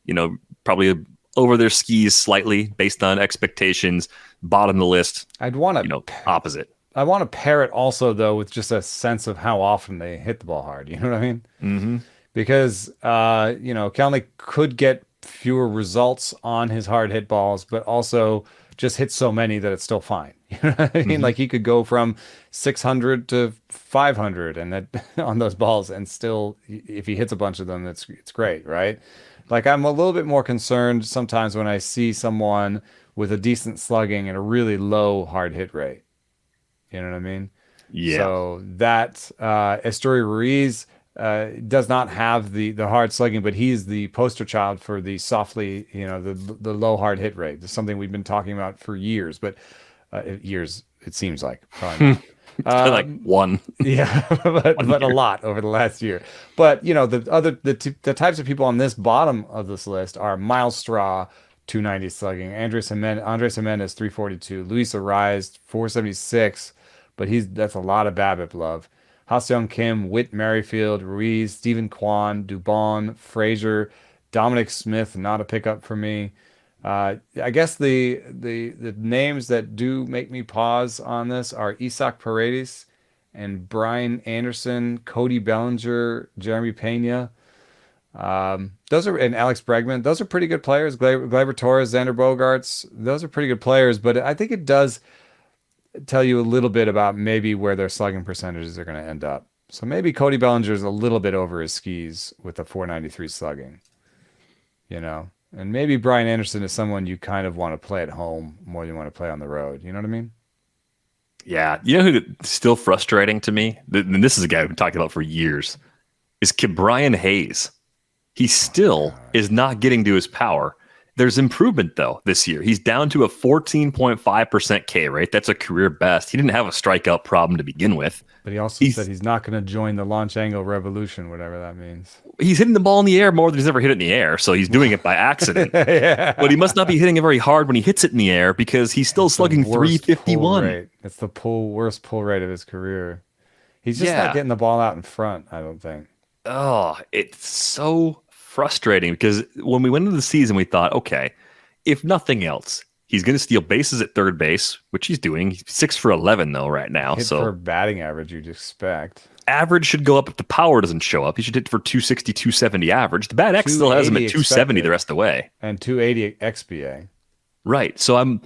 [SPEAKER 1] probably over their skis slightly based on expectations. Bottom of the list,
[SPEAKER 2] I'd want to
[SPEAKER 1] opposite.
[SPEAKER 2] I want to pair it also though with just a sense of how often they hit the ball hard. You know what I mean?
[SPEAKER 1] Mm-hmm.
[SPEAKER 2] Because Kelenic could get fewer results on his hard hit balls, but also just hit so many that it's still fine. You know what I mean?
[SPEAKER 1] Mm-hmm.
[SPEAKER 2] Like he could go from 600 to 500 and that on those balls, and still, if he hits a bunch of them, it's great, right? Like I'm a little bit more concerned sometimes when I see someone with a decent slugging and a really low hard hit rate. You know what I mean?
[SPEAKER 1] Yeah.
[SPEAKER 2] So that Estoy Ruiz does not have the hard slugging, but he's the poster child for the softly, the low hard hit rate. It's something we've been talking about for years, but years it seems like, probably not.
[SPEAKER 1] It's been like one.
[SPEAKER 2] Yeah, but a lot over the last year. But the types of people on this bottom of this list are Miles Straw, 290 slugging, Andres Jimenez 342, Luis Ariz 476, but that's a lot of BABIP love. Ha-Seong Kim, Whit Merrifield, Ruiz, Stephen Kwan, Dubon, Frazier, Dominic Smith, not a pickup for me. I guess the names that do make me pause on this are Isaac Paredes and Brian Anderson, Cody Bellinger, Jeremy Pena. Those are, and Alex Bregman. Those are pretty good players. Gleyber Torres, Xander Bogaerts. Those are pretty good players, but I think it does tell you a little bit about maybe where their slugging percentages are going to end up. So maybe Cody Bellinger is a little bit over his skis with a 493 slugging, and maybe Brian Anderson is someone you kind of want to play at home more than you want to play on the road. You know what I mean?
[SPEAKER 1] Yeah. You know who's still frustrating to me? And this is a guy we've been talking about for years, is Brian Hayes. He still is not getting to his power. There's improvement, though, this year. He's down to a 14.5% K rate. That's a career best. He didn't have a strikeout problem to begin with.
[SPEAKER 2] But he also said he's not going to join the launch angle revolution, whatever that means.
[SPEAKER 1] He's hitting the ball in the air more than he's ever hit it in the air, so he's doing it by accident.
[SPEAKER 2] Yeah.
[SPEAKER 1] But he must not be hitting it very hard when he hits it in the air because he's still slugging 351.
[SPEAKER 2] It's the worst pull rate of his career. He's just not getting the ball out in front, I don't think.
[SPEAKER 1] Oh, it's so frustrating because when we went into the season, we thought, okay, if nothing else, he's going to steal bases at third base, which he's doing. He's 6 for 11 though right now.
[SPEAKER 2] Hit for batting average, you'd expect.
[SPEAKER 1] Average should go up if the power doesn't show up. He should hit for 260, 270 average. The Bat X still has him at 270 the rest of the way,
[SPEAKER 2] and 280 XBA.
[SPEAKER 1] Right. So I'm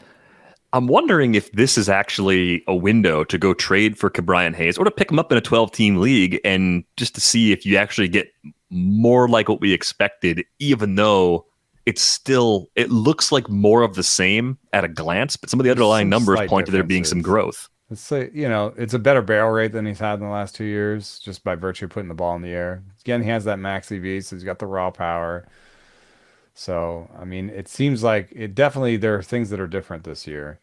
[SPEAKER 1] wondering if this is actually a window to go trade for Brian Hayes or to pick him up in a 12-team league and just to see if you actually get more like what we expected, even though it looks like more of the same at a glance, but some of the underlying numbers point to there being some growth.
[SPEAKER 2] Let's say, it's a better barrel rate than he's had in the last 2 years, just by virtue of putting the ball in the air. Again, he has that max EV, so he's got the raw power. So, I mean, it seems like there are things that are different this year.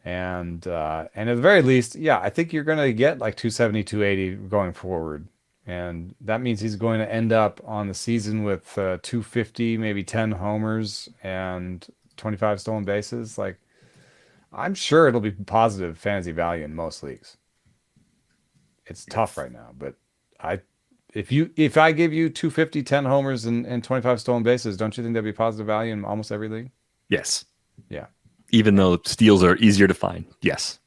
[SPEAKER 2] And at the very least, I think you're going to get like 270, 280 going forward. And that means he's going to end up on the season with 250, maybe 10 homers and 25 stolen bases. Like, I'm sure it'll be positive fantasy value in most leagues. It's tough right now, but if I give you 250, 10 homers and 25 stolen bases, don't you think that'd be positive value in almost every league?
[SPEAKER 1] Yes.
[SPEAKER 2] Yeah.
[SPEAKER 1] Even though steals are easier to find. Yes.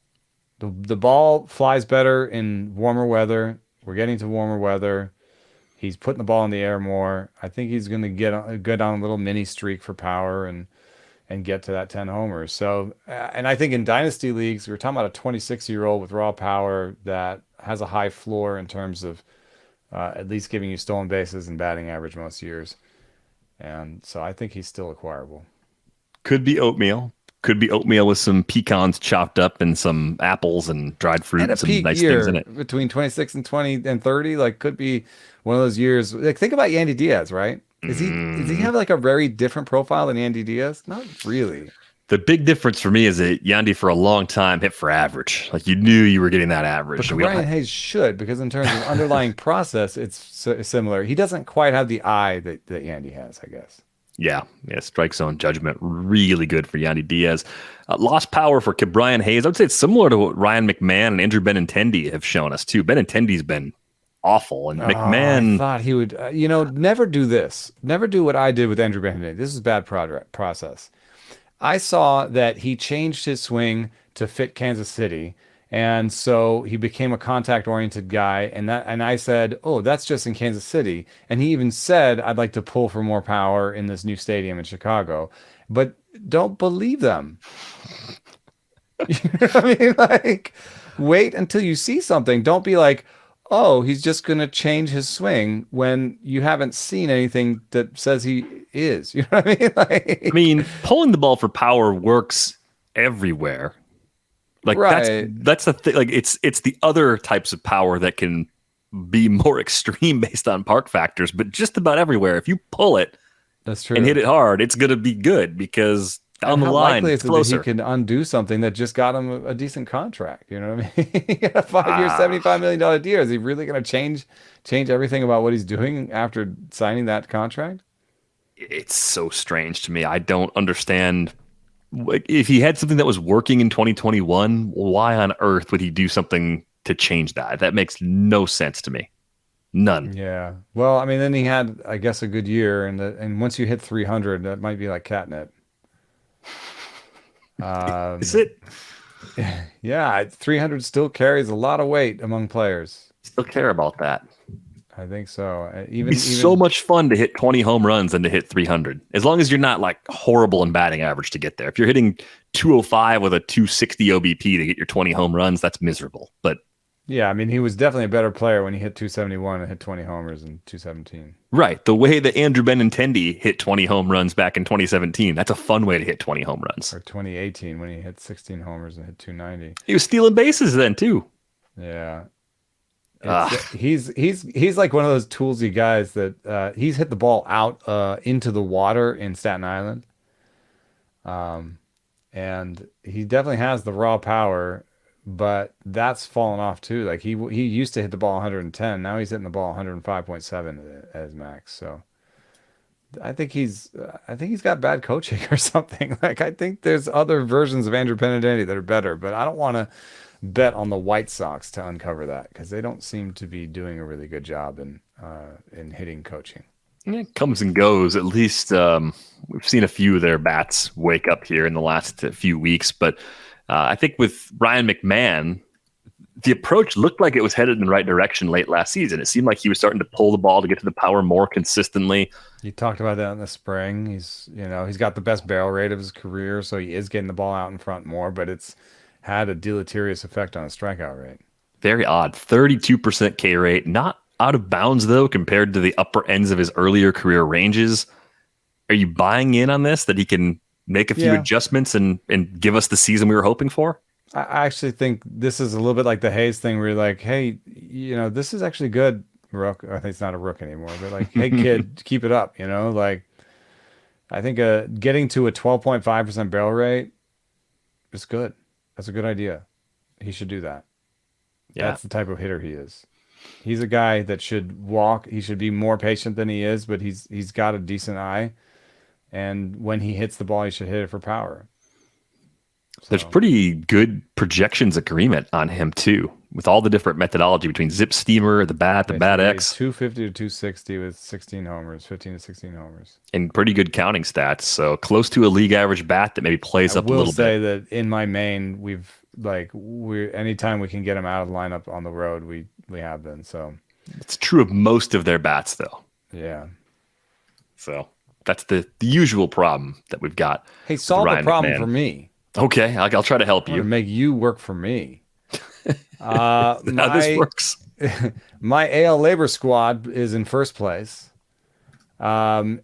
[SPEAKER 2] The ball flies better in warmer weather. We're getting to warmer weather. He's putting the ball in the air more. I think he's going to go down a little mini streak for power and get to that 10 homers. So, and I think in dynasty leagues, we're talking about a 26-year-old with raw power that has a high floor in terms of at least giving you stolen bases and batting average most years. And so I think he's still acquirable.
[SPEAKER 1] Could be oatmeal. Could be oatmeal with some pecans chopped up and some apples and dried fruit and some nice things in it.
[SPEAKER 2] Between 26 and 20 and 30, like could be one of those years. Like think about Yandy Diaz, right? Does he have like a very different profile than Yandy Diaz? Not really.
[SPEAKER 1] The big difference for me is that Yandy for a long time hit for average. Like you knew you were getting that average.
[SPEAKER 2] But Brian Hayes should, because in terms of underlying process, it's similar. He doesn't quite have the eye that Yandy has, I guess.
[SPEAKER 1] Yeah, strike zone judgment, really good for Yandy Diaz. Lost power for Brian Hayes. I would say it's similar to what Ryan McMahon and Andrew Benintendi have shown us too. Benintendi's been awful, and McMahon.
[SPEAKER 2] I thought he would, never do this. Never do what I did with Andrew Benintendi. This is bad process. I saw that he changed his swing to fit Kansas City. And so he became a contact-oriented guy, and I said, "Oh, that's just in Kansas City." And he even said, "I'd like to pull for more power in this new stadium in Chicago." But don't believe them. You know what I mean? Like, wait until you see something. Don't be like, "Oh, he's just going to change his swing," when you haven't seen anything that says he is. You know what I mean?
[SPEAKER 1] Pulling the ball for power works everywhere. Like
[SPEAKER 2] Right.
[SPEAKER 1] that's the thing. Like it's the other types of power that can be more extreme based on park factors, but just about everywhere, if you pull it
[SPEAKER 2] That's
[SPEAKER 1] and hit
[SPEAKER 2] true.
[SPEAKER 1] it hard, it's gonna be good because
[SPEAKER 2] And
[SPEAKER 1] down the
[SPEAKER 2] how
[SPEAKER 1] line
[SPEAKER 2] likely
[SPEAKER 1] it's
[SPEAKER 2] is it that he
[SPEAKER 1] closer.
[SPEAKER 2] can undo something that just got him a decent contract? You know what I mean? He got a 5-year,
[SPEAKER 1] Ah,
[SPEAKER 2] $75 million deal. Is he really going to change everything about what he's doing after signing that contract?
[SPEAKER 1] it's so strange to me. I don't understand. Like, if he had something that was working in 2021, why on earth would he do something to change that? That makes no sense to me. None.
[SPEAKER 2] Yeah. Well, I mean, then he had, I guess, a good year, and once you hit 300, that might be like catnip.
[SPEAKER 1] Is
[SPEAKER 2] Um,
[SPEAKER 1] it?
[SPEAKER 2] yeah, 300 still carries a lot of weight among players.
[SPEAKER 1] Still care about that?
[SPEAKER 2] I think so.
[SPEAKER 1] It'd be so much fun to hit 20 home runs than to hit 300. As long as you're not like horrible in batting average to get there. If you're hitting 205 with a 260 OBP to get your 20 home runs, that's miserable. But
[SPEAKER 2] yeah, I mean, he was definitely a better player when he hit 271 and hit 20 homers in 217.
[SPEAKER 1] right, the way that Andrew Benintendi hit 20 home runs back in 2017, that's a fun way to hit 20 home runs.
[SPEAKER 2] Or 2018 when he hit 16 homers and hit 290.
[SPEAKER 1] He was stealing bases then too.
[SPEAKER 2] Yeah. It's
[SPEAKER 1] Ugh.
[SPEAKER 2] he's like one of those toolsy guys that he's hit the ball out into the water in Staten Island. And he definitely has the raw power, but that's fallen off too. Like he used to hit the ball 110, now he's hitting the ball 105.7 as max. So I think he's got bad coaching or something. Like I think there's other versions of Andrew Benintendi that are better, but I don't want to bet on the White Sox to uncover that because they don't seem to be doing a really good job in hitting coaching.
[SPEAKER 1] It comes and goes. At least we've seen a few of their bats wake up here in the last few weeks. But I think with Ryan McMahon, the approach looked like it was headed in the right direction late last season. It seemed like he was starting to pull the ball to get to the power more consistently.
[SPEAKER 2] You talked about that in the spring. He's got the best barrel rate of his career, so he is getting the ball out in front more, but it's had a deleterious effect on his strikeout rate.
[SPEAKER 1] Very odd. 32% K rate. Not out of bounds, though, compared to the upper ends of his earlier career ranges. Are you buying in on this, that he can make a few
[SPEAKER 2] Yeah.
[SPEAKER 1] adjustments and give us the season we were hoping for?
[SPEAKER 2] I actually think this is a little bit like the Hayes thing where you're like, hey, this is actually good, Rook. I think it's not a Rook anymore, but like, hey, kid, keep it up. Like I think getting to a 12.5% barrel rate is good. That's a good idea. He should do that.
[SPEAKER 1] Yeah.
[SPEAKER 2] That's the type of hitter he is. He's a guy that should walk. He should be more patient than he is, but he's got a decent eye. And when he hits the ball, he should hit it for power.
[SPEAKER 1] There's pretty good projections agreement on him, too, with all the different methodology between Zip Steamer, the bat, the Bat X.
[SPEAKER 2] 250 to 260 with 16 homers, 15 to 16 homers.
[SPEAKER 1] And pretty good counting stats. So close to a league average bat that maybe plays up a little bit.
[SPEAKER 2] I will say that in my main, anytime we can get him out of the lineup on the road, we have been. So
[SPEAKER 1] it's true of most of their bats, though.
[SPEAKER 2] yeah.
[SPEAKER 1] So that's the usual problem that we've got.
[SPEAKER 2] Hey, solve the problem
[SPEAKER 1] McMahon.
[SPEAKER 2] for me.
[SPEAKER 1] Okay, I'll try to help
[SPEAKER 2] I'm
[SPEAKER 1] you.
[SPEAKER 2] gonna make you work for me.
[SPEAKER 1] How this works.
[SPEAKER 2] My AL labor squad is in first place, and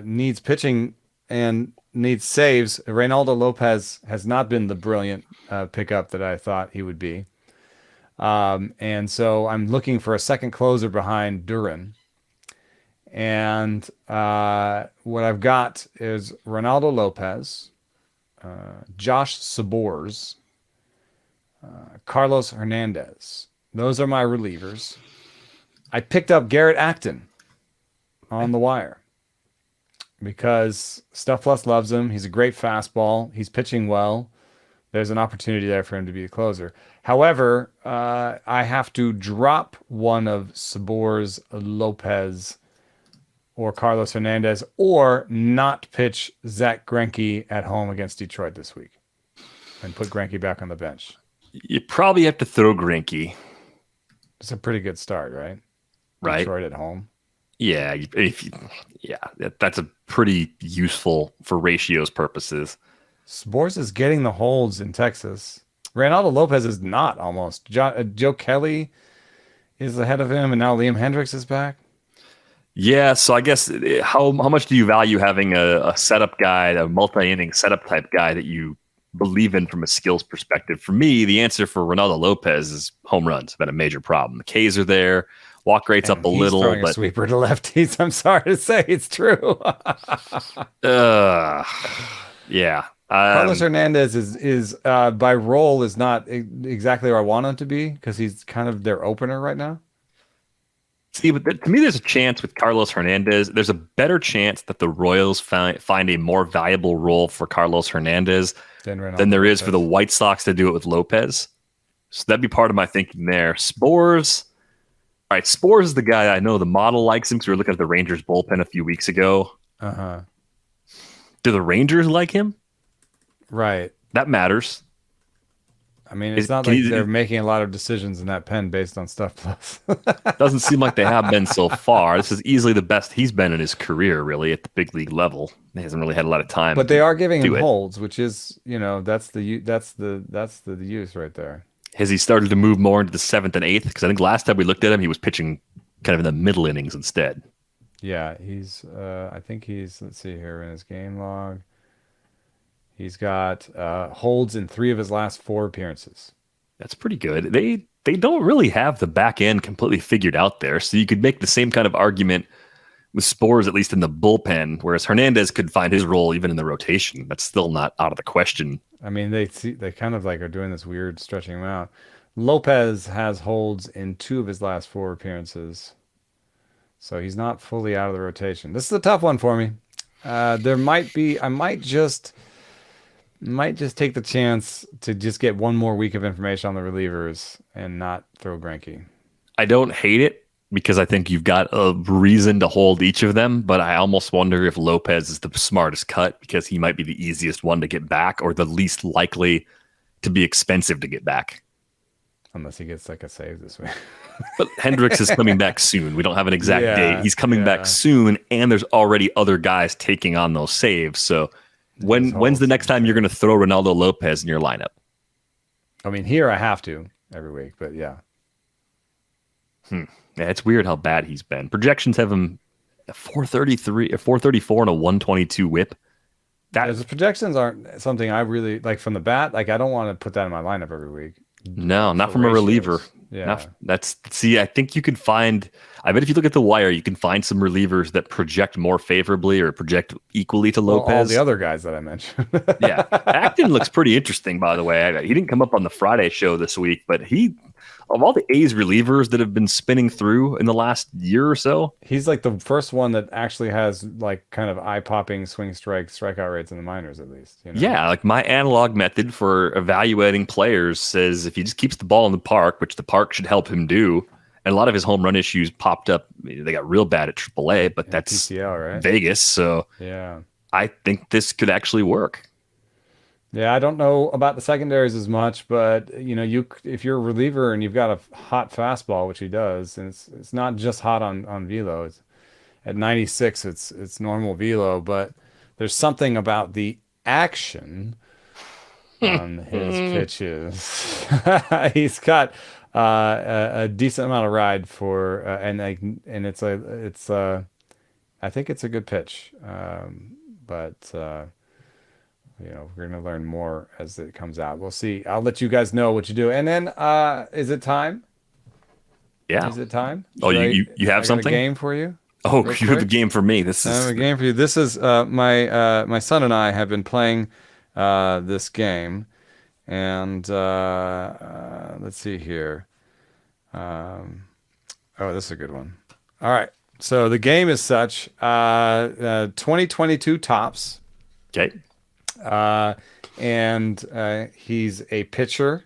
[SPEAKER 2] needs pitching and needs saves. Reynaldo Lopez has not been the brilliant pickup that I thought he would be, and so I'm looking for a second closer behind Duran. And what I've got is Ronaldo Lopez, Josh Sabors, Carlos Hernandez. Those are my relievers. I picked up Garrett Acton on the wire because Stuff Plus loves him. He's a great fastball. He's pitching well. There's an opportunity there for him to be a closer. However, I have to drop one of Sabors, Lopez, or Carlos Hernandez, or not pitch Zach Greinke at home against Detroit this week and put Greinke back on the bench.
[SPEAKER 1] You probably have to throw Greinke.
[SPEAKER 2] It's a pretty good start, right?
[SPEAKER 1] Right.
[SPEAKER 2] Detroit at home.
[SPEAKER 1] Yeah, that's a pretty useful for ratios purposes.
[SPEAKER 2] Sabors is getting the holds in Texas. Reynaldo Lopez is not almost. Joe Kelly is ahead of him, and now Liam Hendricks is back.
[SPEAKER 1] Yeah, so I guess how much do you value having a setup guy, a multi-inning setup type guy that you believe in from a skills perspective. For me, the answer for Ronaldo Lopez is home runs have been a major problem. The Ks are there. Walk rate's up a little,
[SPEAKER 2] throwing
[SPEAKER 1] but
[SPEAKER 2] a sweeper to lefties. I'm sorry to say it's true.
[SPEAKER 1] yeah.
[SPEAKER 2] Carlos Hernandez is by role is not exactly where I want him to be because he's kind of their opener right now.
[SPEAKER 1] See, but to me, there's a chance with Carlos Hernandez. There's a better chance that the Royals find a more valuable role for Carlos Hernandez than there is for the White Sox to do it with Lopez. So that'd be part of my thinking there. Spores. All right, Spores is the guy I know the model likes him because we were looking at the Rangers bullpen a few weeks ago.
[SPEAKER 2] Uh-huh.
[SPEAKER 1] Do the Rangers like him?
[SPEAKER 2] Right.
[SPEAKER 1] That matters.
[SPEAKER 2] I mean, it's not like they're making a lot of decisions in that pen based on Stuff Plus.
[SPEAKER 1] Doesn't seem like they have been so far. This is easily the best he's been in his career, really, at the big league level. He hasn't really had a lot of time.
[SPEAKER 2] But they are giving him holds, which is, that's the use right there.
[SPEAKER 1] Has he started to move more into the 7th and 8th? Because I think last time we looked at him, he was pitching kind of in the middle innings instead.
[SPEAKER 2] Yeah, I think he's, let's see here in his game log. He's got holds in 3 of his last 4 appearances.
[SPEAKER 1] That's pretty good. They don't really have the back end completely figured out there, so you could make the same kind of argument with Spores, at least in the bullpen, whereas Hernandez could find his role even in the rotation. That's still not out of the question.
[SPEAKER 2] I mean, they kind of like are doing this weird stretching him out. Lopez has holds in 2 of his last 4 appearances, so he's not fully out of the rotation. This is a tough one for me. I might just take the chance to just get one more week of information on the relievers and not throw Greinke.
[SPEAKER 1] I don't hate it because I think you've got a reason to hold each of them, but I almost wonder if Lopez is the smartest cut because he might be the easiest one to get back or the least likely to be expensive to get back.
[SPEAKER 2] Unless he gets like a save this week.
[SPEAKER 1] But Hendricks is coming back soon. We don't have an exact date. He's coming back soon, and there's already other guys taking on those saves, so... When's the next time you're going to throw Ronaldo Lopez in your lineup?
[SPEAKER 2] I mean, here I have to every week, but yeah.
[SPEAKER 1] Yeah, it's weird how bad he's been. Projections have him 433, 434, and a 122 whip.
[SPEAKER 2] The projections aren't something I really like from the bat. Like I don't want to put that in my lineup every week.
[SPEAKER 1] No, not from a reliever. Yeah, I think you could find. I bet if you look at the wire, you can find some relievers that project more favorably or project equally to Lopez.
[SPEAKER 2] All the other guys that I mentioned.
[SPEAKER 1] Yeah, Acton looks pretty interesting, by the way. He didn't come up on the Friday show this week, but of all the A's relievers that have been spinning through in the last year or so,
[SPEAKER 2] he's like the first one that actually has like kind of eye-popping strikeout rates in the minors, at least.
[SPEAKER 1] Yeah, like my analog method for evaluating players says if he just keeps the ball in the park, which the park should help him do, and a lot of his home run issues popped up. They got real bad at AAA, but that's
[SPEAKER 2] PCL, right? Vegas,
[SPEAKER 1] so
[SPEAKER 2] yeah,
[SPEAKER 1] I think this could actually work.
[SPEAKER 2] Yeah, I don't know about the secondaries as much, but if you're a reliever and you've got a hot fastball, which he does, and it's not just hot on velo. It's at 96, it's normal velo, but there's something about the action on his pitches. He's got a decent amount of ride for and it's I think it's a good pitch, but. We're going to learn more as it comes out. We'll see. I'll let you guys know what you do. And then, is it time?
[SPEAKER 1] Yeah.
[SPEAKER 2] Is it time?
[SPEAKER 1] You have something?
[SPEAKER 2] A game for you?
[SPEAKER 1] Oh, you have a game for me. I
[SPEAKER 2] have a game for you. This is my son and I have been playing this game, and let's see here. This is a good one. All right. So the game is such 2022 tops.
[SPEAKER 1] Okay.
[SPEAKER 2] And he's a pitcher.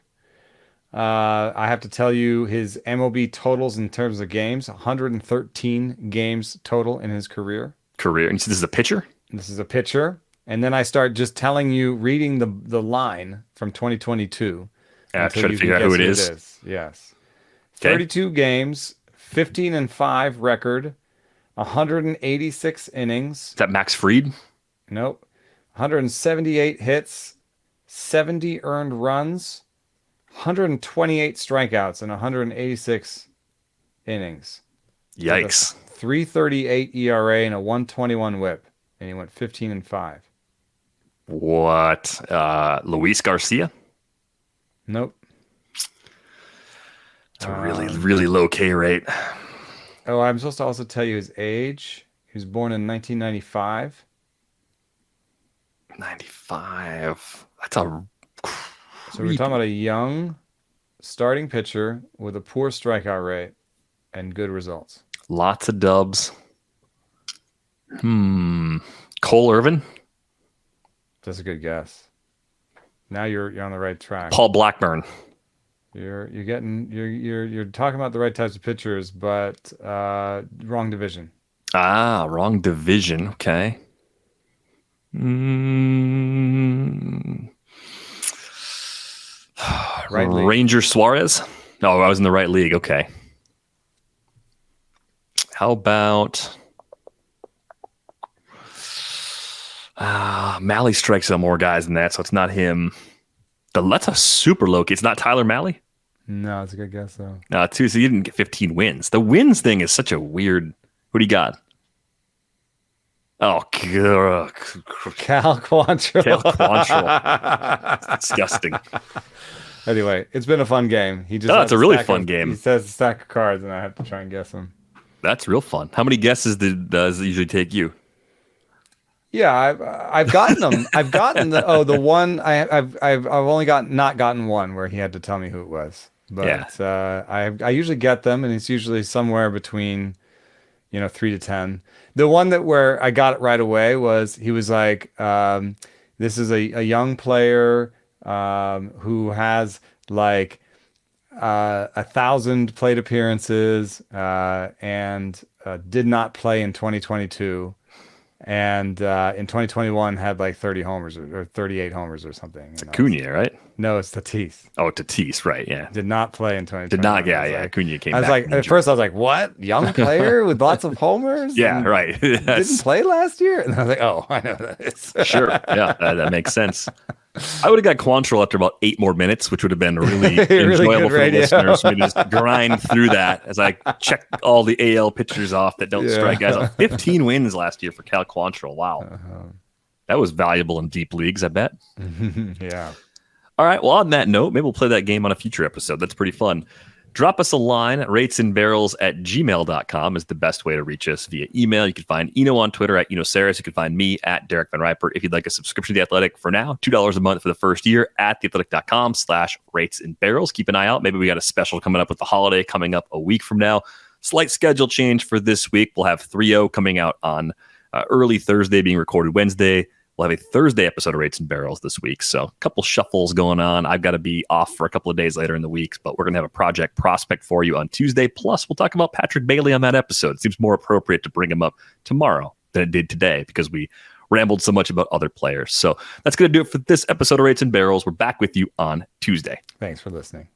[SPEAKER 2] I have to tell you his MLB totals in terms of games, 113 games total in his career.
[SPEAKER 1] And so this is a pitcher?
[SPEAKER 2] This is a pitcher. And then I start just telling you, reading the line from 2022.
[SPEAKER 1] I'm trying to figure out who it is.
[SPEAKER 2] Yes.
[SPEAKER 1] Okay.
[SPEAKER 2] 32 games, 15-5 record, 186 innings.
[SPEAKER 1] Is that Max Fried?
[SPEAKER 2] Nope. 178 hits, 70 earned runs, 128 strikeouts, and 186 innings.
[SPEAKER 1] Yikes.
[SPEAKER 2] 3.38 ERA and a 1.21 WHIP, and he went 15-5.
[SPEAKER 1] What? Luis Garcia?
[SPEAKER 2] Nope.
[SPEAKER 1] It's a really low K rate.
[SPEAKER 2] Oh, I'm supposed to also tell you his age. He was born in 1995.
[SPEAKER 1] 95. That's a.
[SPEAKER 2] So we're talking about a young starting pitcher with a poor strikeout rate and good results.
[SPEAKER 1] Lots of dubs. Cole Irvin?
[SPEAKER 2] That's a good guess. Now you're on the right track.
[SPEAKER 1] Paul Blackburn.
[SPEAKER 2] You're talking about the right types of pitchers, but wrong division.
[SPEAKER 1] Wrong division. Okay.
[SPEAKER 2] Right league.
[SPEAKER 1] Ranger Suarez? No, I was in the right league. Okay. How about Malley strikes out more guys than that, so it's not him. That's a super low key. It's not Tyler Malley?
[SPEAKER 2] No, it's a good guess though.
[SPEAKER 1] Too. So you didn't get 15 wins. The wins thing is such a weird. What do you got? Oh, God.
[SPEAKER 2] Cal Quantrill.
[SPEAKER 1] Cal Quantrill. It's disgusting.
[SPEAKER 2] Anyway, it's been a fun game. He just
[SPEAKER 1] it's a really fun game.
[SPEAKER 2] He says a stack of cards, and I have to try and guess them.
[SPEAKER 1] That's real fun. How many guesses does it usually take you?
[SPEAKER 2] Yeah, I've gotten them. I've gotten the one. I've only not gotten one where he had to tell me who it was. But I usually get them, and it's usually somewhere between 3 to 10. The one where I got it right away was he was like, this is a young player who has like 1,000 plate appearances and did not play in 2022. And in 2021 had like 30 homers or 38 homers or something.
[SPEAKER 1] It's Acuna, right?
[SPEAKER 2] No, it's Tatis.
[SPEAKER 1] Oh, Tatis, right? Yeah.
[SPEAKER 2] Did not play in 2021.
[SPEAKER 1] Did not. Yeah. Acuna came.
[SPEAKER 2] I was like, at first I was like, what? Young player with lots of homers?
[SPEAKER 1] Yeah, right.
[SPEAKER 2] Didn't play last year, and I was like, oh, I know that is.
[SPEAKER 1] Sure. Yeah, that makes sense. I would have got Quantrill after about 8 more minutes, which would have been really enjoyable for the listeners. For me to just grind through that as I check all the AL pitchers off that don't strike guys out. 15 wins last year for Cal Quantrill. Wow. That was valuable in deep leagues, I bet.
[SPEAKER 2] Yeah.
[SPEAKER 1] All right. Well, on that note, maybe we'll play that game on a future episode. That's pretty fun. Drop us a line at ratesandbarrels@gmail.com is the best way to reach us via email. You can find Eno on Twitter at @EnoSaris. You can find me at Derek Van Riper. If you'd like a subscription to The Athletic for now, $2 a month for the first year at theathletic.com/ratesandbarrels. Keep an eye out. Maybe we got a special coming up with the holiday coming up a week from now. Slight schedule change for this week. We'll have 3-0 coming out on early Thursday, being recorded Wednesday. We'll have a Thursday episode of Rates and Barrels this week. So a couple shuffles going on. I've got to be off for a couple of days later in the week, but we're going to have a project prospect for you on Tuesday. Plus, we'll talk about Patrick Bailey on that episode. It seems more appropriate to bring him up tomorrow than it did today because we rambled so much about other players. So that's going to do it for this episode of Rates and Barrels. We're back with you on Tuesday.
[SPEAKER 2] Thanks for listening.